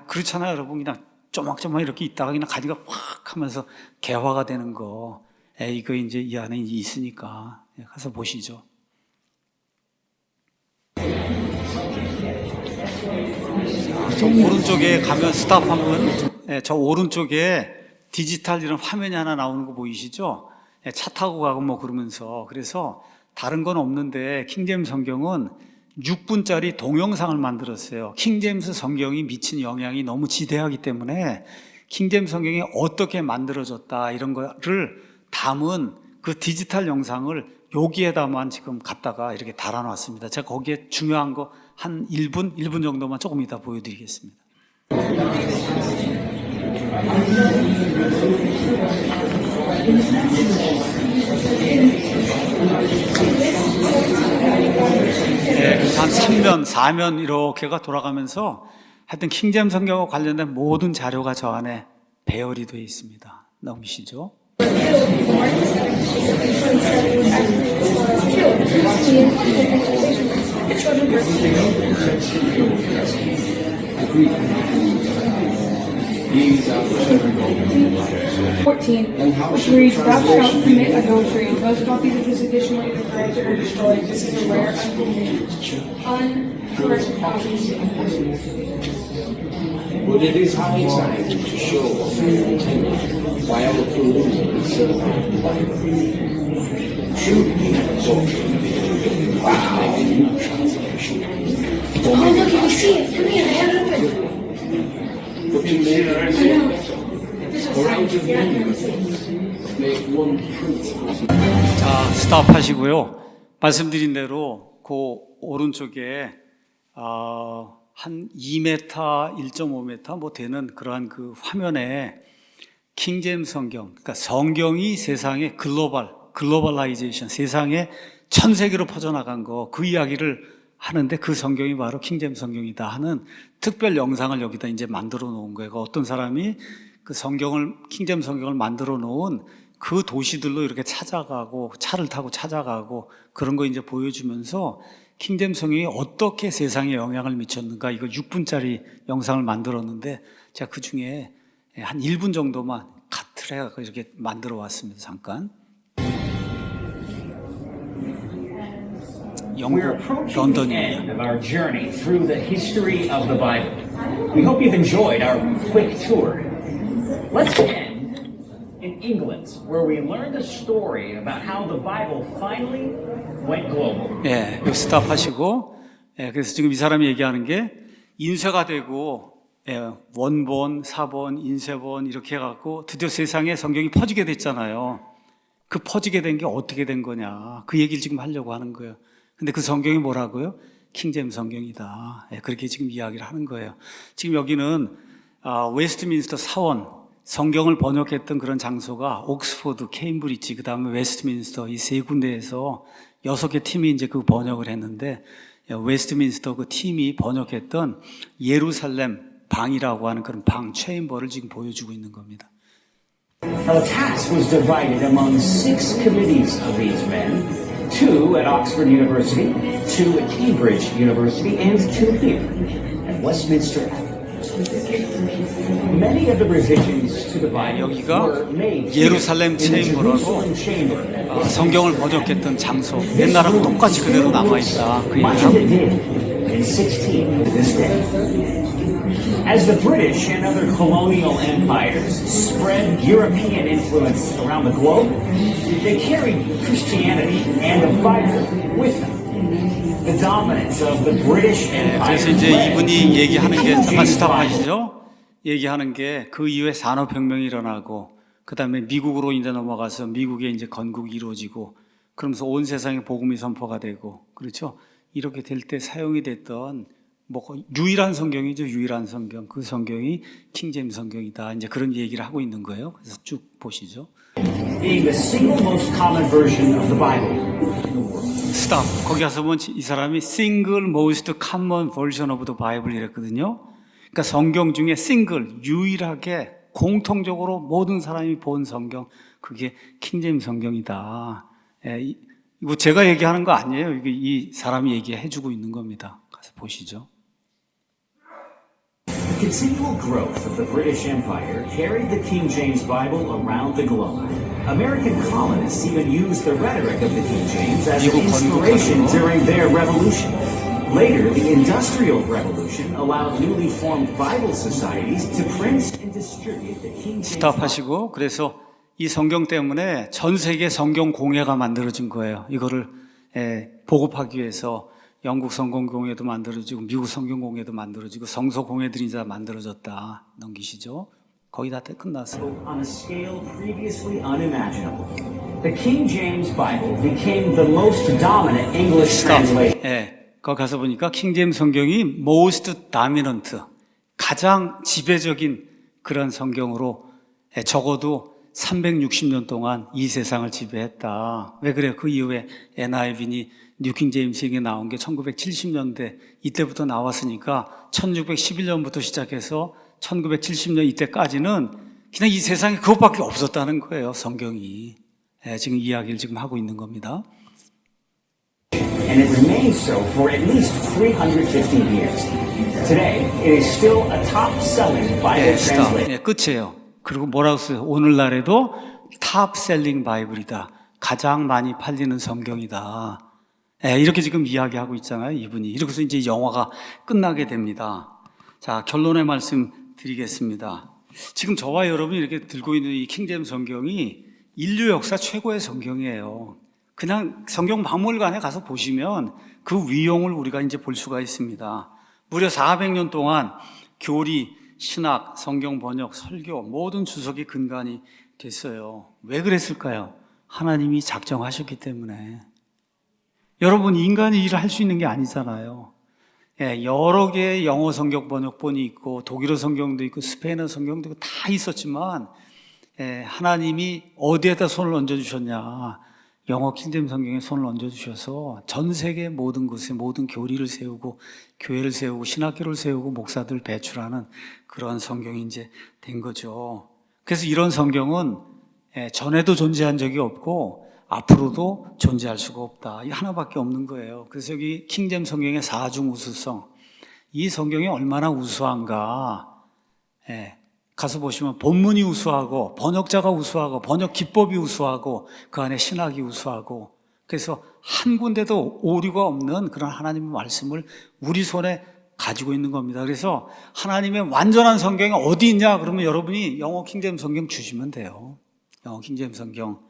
그렇잖아요, 여러분. 그냥 쪼막쪼막 이렇게 있다가 그냥 가지가 확 하면서 개화가 되는 거. 이거 이제 이 안에 있으니까. 가서 보시죠. 저 오른쪽에 가면 스탑하면 저 오른쪽에 디지털 이런 화면이 하나 나오는 거 보이시죠? 차 타고 가고 뭐 그러면서 그래서 다른 건 없는데 킹제임스 성경은 6분짜리 동영상을 만들었어요. 킹제임스 성경이 미친 영향이 너무 지대하기 때문에 킹제임스 성경이 어떻게 만들어졌다 이런 거를 담은 그 디지털 영상을 여기에다만 지금 갖다가 이렇게 달아놨습니다. 제가 거기에 중요한 거 한 1분 정도만 조금 이따 보여드리겠습니다. 그래서 한 3면, 4면 이렇게가 돌아가면서 하여튼 킹제임스 성경과 관련된 모든 자료가 저 안에 배열이 되어 있습니다. 넘기시죠. Which reads, "Thou shalt commit adultery. Those copies of this edition will either corrupted or destroyed. This is a rare, uncorrected copy." But it is high time to show why our pollution is so high. Should be wow, new translation. Oh, look, you can see it. Come here, I have it open. But you made I know. or out of make one truth. 자, 스탑하시고요. 말씀드린 대로 그 오른쪽에 한 2m, 1.5m 뭐 되는 그러한 그 화면에 킹제임스 성경, 그러니까 성경이 세상에 글로벌라이제이션, 세상에 전 세계로 퍼져나간 거, 그 이야기를 하는데 그 성경이 바로 킹제임스 성경이다 하는 특별 영상을 여기다 이제 만들어 놓은 거예요. 어떤 사람이 그 성경을, 킹제임스 성경을 만들어 놓은 그 도시들로 이렇게 찾아가고 차를 타고 찾아가고 그런 거 이제 보여주면서 킹제임스 성경이 어떻게 세상에 영향을 미쳤는가, 이거 6분짜리 영상을 만들었는데 제가 그 중에 한 1분 정도만 카트를 해서 이렇게 만들어 왔습니다. 잠깐. 영국 We're approaching the end 런던입니다. of our journey through the history of the Bible. We hope you've enjoyed our quick tour. Let's end in England, where we learned a story about how the Bible finally went global. 예, 여기 스탑하시고, 예, 그래서 지금 이 사람이 얘기하는 게 인쇄가 되고, 예, 원본, 사본, 인쇄본 이렇게 해갖고 드디어 세상에 성경이 퍼지게 됐잖아요. 그 퍼지게 된 게 어떻게 된 거냐, 그 얘기를 지금 하려고 하는 거예요. 근데 그 성경이 뭐라고요? 킹제임스 성경이다. 예, 그렇게 지금 이야기를 하는 거예요. 지금 여기는 웨스트민스터 사원, 성경을 번역했던 그런 장소가 옥스포드, 케임브리지, 그 다음에 웨스트민스터 이 세 군데에서 6개 팀이 이제 그 번역을 했는데, 웨스트민스터 그 팀이 번역했던 예루살렘 방이라고 하는 그런 방, 체인버를 지금 보여주고 있는 겁니다. Now, the task was divided among 6 committees of these men, 2 at Oxford University, 2 at Cambridge University, and 2 here at Westminster Abbey. Many of the revisions to the Bible 여기가 were made here 예루살렘 in the 체인버라고 Jerusalem chamber. 성경을 번역했던 장소, 옛날하고 똑같이 그대로 남아있다. 그 얘기를 Much 하고 of it did in 16 to this day. As the British and other colonial empires spread European influence around the globe, they carried Christianity and the Bible with them. The dominance of the British Empire. 그래서 이제 led 이분이 to 얘기하는 게, King 잠깐 James Bible. 스탑하시죠? 얘기하는 게 그 이후에 산업혁명이 일어나고, 그 다음에 미국으로 이제 넘어가서 미국의 이제 건국이 이루어지고, 그러면서 온 세상에 복음이 선포가 되고, 그렇죠? 이렇게 될 때 사용이 됐던 뭐 유일한 성경이죠. 유일한 성경. 그 성경이 킹제임스 성경이다. 이제 그런 얘기를 하고 있는 거예요. 그래서 쭉 보시죠. Being the single most common version of the Bible. 스탑. 거기 가서 보면 이 사람이 single most common version of the Bible 이랬거든요. 그러니까 성경 중에 싱글, 유일하게 공통적으로 모든 사람이 본 성경, 그게 킹제임스 성경이다. 예, 이거 제가 얘기하는 거 아니에요. 이게 이 사람이 얘기해 주고 있는 겁니다. 가서 보시죠. The continual growth of the British Empire carried the King James Bible around the globe. American colonists even used the rhetoric of the King James as an inspiration during their revolution. Later, the Industrial Revolution allowed newly formed Bible societies to print and distribute the King James Bible. 스탑하시고, 그래서 이 성경 때문에 전 세계 성경 공회가 만들어진 거예요. 이거를 보급하기 위해서 영국 성경공회도 만들어지고 미국 성경공회도 만들어지고 성서공회들이 이제 만들어졌다. 넘기시죠. 거의 다 끝났어요. On a scale previously unimaginable, the King James Bible became the most dominant English translation. 거기 가서 보니까 킹제임스 성경이 most dominant, 가장 지배적인 그런 성경으로 적어도 360년 동안 이 세상을 지배했다. 왜 그래요? 그 이후에 NIV니 뉴킹 제임스에 나온 게 1970년대 이때부터 나왔으니까 1611년부터 시작해서 1970년 이때까지는 그냥 이 세상에 그것밖에 없었다는 거예요. 성경이. 지금 이야기를 지금 하고 있는 겁니다. And it remains so for at least 350 years. Today, it is still a top-selling Bible translation. 끝이에요. 그리고 뭐라고 써요? 오늘날에도 탑셀링 바이블이다. 가장 많이 팔리는 성경이다. 이렇게 지금 이야기하고 있잖아요, 이분이. 이렇게서 이제 영화가 끝나게 됩니다. 자, 결론의 말씀 드리겠습니다. 지금 저와 여러분이 이렇게 들고 있는 이 킹제임스 성경이 인류 역사 최고의 성경이에요. 그냥 성경 박물관에 가서 보시면 그 위용을 우리가 이제 볼 수가 있습니다. 무려 400년 동안 교리, 신학, 성경 번역, 설교 모든 주석이 근간이 됐어요. 왜 그랬을까요? 하나님이 작정하셨기 때문에. 여러분, 인간이 일을 할 수 있는 게 아니잖아요. 여러 개의 영어 성경 번역본이 있고 독일어 성경도 있고 스페인어 성경도 있고 다 있었지만 하나님이 어디에다 손을 얹어주셨냐. 영어 킹제임스 성경에 손을 얹어주셔서 전 세계 모든 곳에 모든 교리를 세우고 교회를 세우고 신학교를 세우고 목사들 배출하는 그런 성경이 이제 된 거죠. 그래서 이런 성경은 전에도 존재한 적이 없고 앞으로도 존재할 수가 없다. 이 하나밖에 없는 거예요. 그래서 여기 킹제임스 성경의 사중 우수성, 이 성경이 얼마나 우수한가. 가서 보시면 본문이 우수하고 번역자가 우수하고 번역 기법이 우수하고 그 안에 신학이 우수하고, 그래서 한 군데도 오류가 없는 그런 하나님의 말씀을 우리 손에 가지고 있는 겁니다. 그래서 하나님의 완전한 성경이 어디 있냐 그러면 여러분이 영어 킹제임스 성경 주시면 돼요. 영어 킹제임스 성경.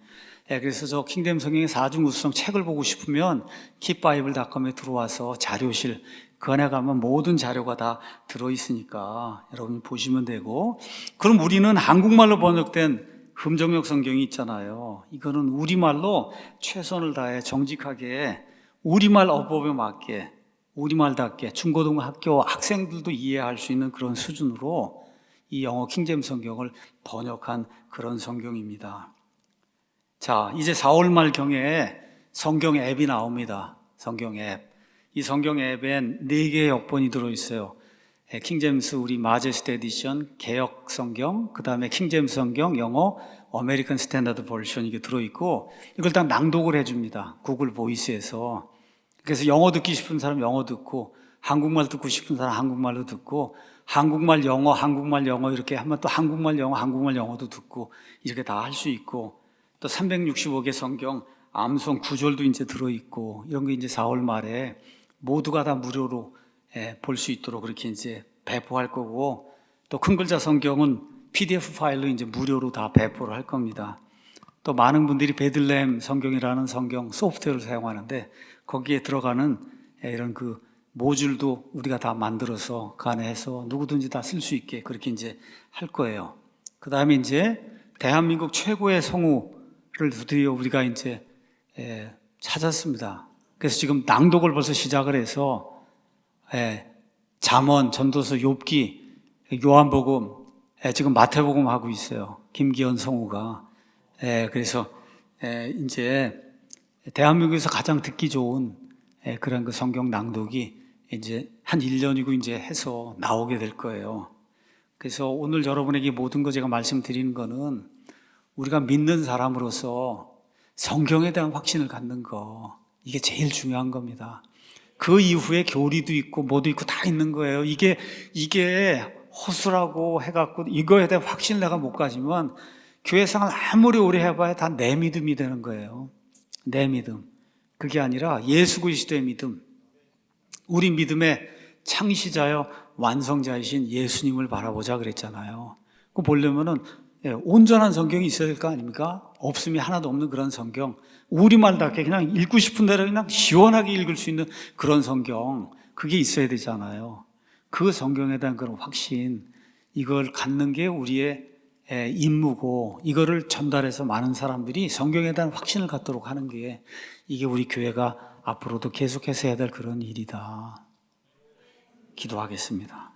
그래서 저 킹제임스 성경의 사중 우수성 책을 보고 싶으면 킵바이블닷컴에 들어와서 자료실, 그 안에 가면 모든 자료가 다 들어있으니까 여러분이 보시면 되고, 그럼 우리는 한국말로 번역된 흠정역 성경이 있잖아요. 이거는 우리말로 최선을 다해 정직하게 우리말 어법에 맞게 우리말답게 중고등학교 학생들도 이해할 수 있는 그런 수준으로 이 영어 킹제임스 성경을 번역한 그런 성경입니다. 자, 이제 4월 말경에 성경 앱이 나옵니다. 성경 앱. 이 성경 앱엔 4개의 역본이 들어있어요. 킹제임스 우리 마제스트 에디션 개역 성경, 그 다음에 킹제임스 성경 영어 아메리칸 스탠다드 버전 이게 들어있고, 이걸 다 낭독을 해줍니다. 구글 보이스에서. 그래서 영어 듣기 싶은 사람 영어 듣고, 한국말 듣고 싶은 사람 한국말로 듣고, 한국말 영어 이렇게 하면 또 한국말 영어도 듣고, 이렇게 다 할 수 있고, 또 365개 성경 암송 구절도 이제 들어있고, 이런 게 이제 4월 말에 모두가 다 무료로 볼 수 있도록 그렇게 이제 배포할 거고, 또 큰 글자 성경은 PDF 파일로 이제 무료로 다 배포를 할 겁니다. 또 많은 분들이 베들레헴 성경이라는 성경 소프트웨어를 사용하는데 거기에 들어가는 이런 그 모듈도 우리가 다 만들어서 그 안에 해서 누구든지 다 쓸 수 있게 그렇게 이제 할 거예요. 그 다음에 이제 대한민국 최고의 성우를 드디어 우리가 이제 찾았습니다. 그래서 지금 낭독을 벌써 시작을 해서 잠언, 전도서, 욥기, 요한복음, 지금 마태복음 하고 있어요. 김기현 성우가. 그래서 이제 대한민국에서 가장 듣기 좋은 그런 그 성경 낭독이 이제 한 1년이고 이제 해서 나오게 될 거예요. 그래서 오늘 여러분에게 모든 거 제가 말씀드리는 거는 우리가 믿는 사람으로서 성경에 대한 확신을 갖는 거, 이게 제일 중요한 겁니다. 그 이후에 교리도 있고 뭐도 있고 다 있는 거예요. 이게 허술하고 해갖고 이거에 대한 확신을 내가 못 가지면 교회 생활 아무리 오래 해봐야 다 내 믿음이 되는 거예요. 내 믿음. 그게 아니라 예수 그리스도의 믿음. 우리 믿음의 창시자여 완성자이신 예수님을 바라보자 그랬잖아요. 그거 보려면은 온전한 성경이 있어야 될 거 아닙니까? 없음이 하나도 없는 그런 성경. 우리말답게 그냥 읽고 싶은 대로 그냥 시원하게 읽을 수 있는 그런 성경. 그게 있어야 되잖아요. 그 성경에 대한 그런 확신, 이걸 갖는 게 우리의 임무고, 이거를 전달해서 많은 사람들이 성경에 대한 확신을 갖도록 하는 게 이게 우리 교회가 앞으로도 계속해서 해야 될 그런 일이다. 기도하겠습니다.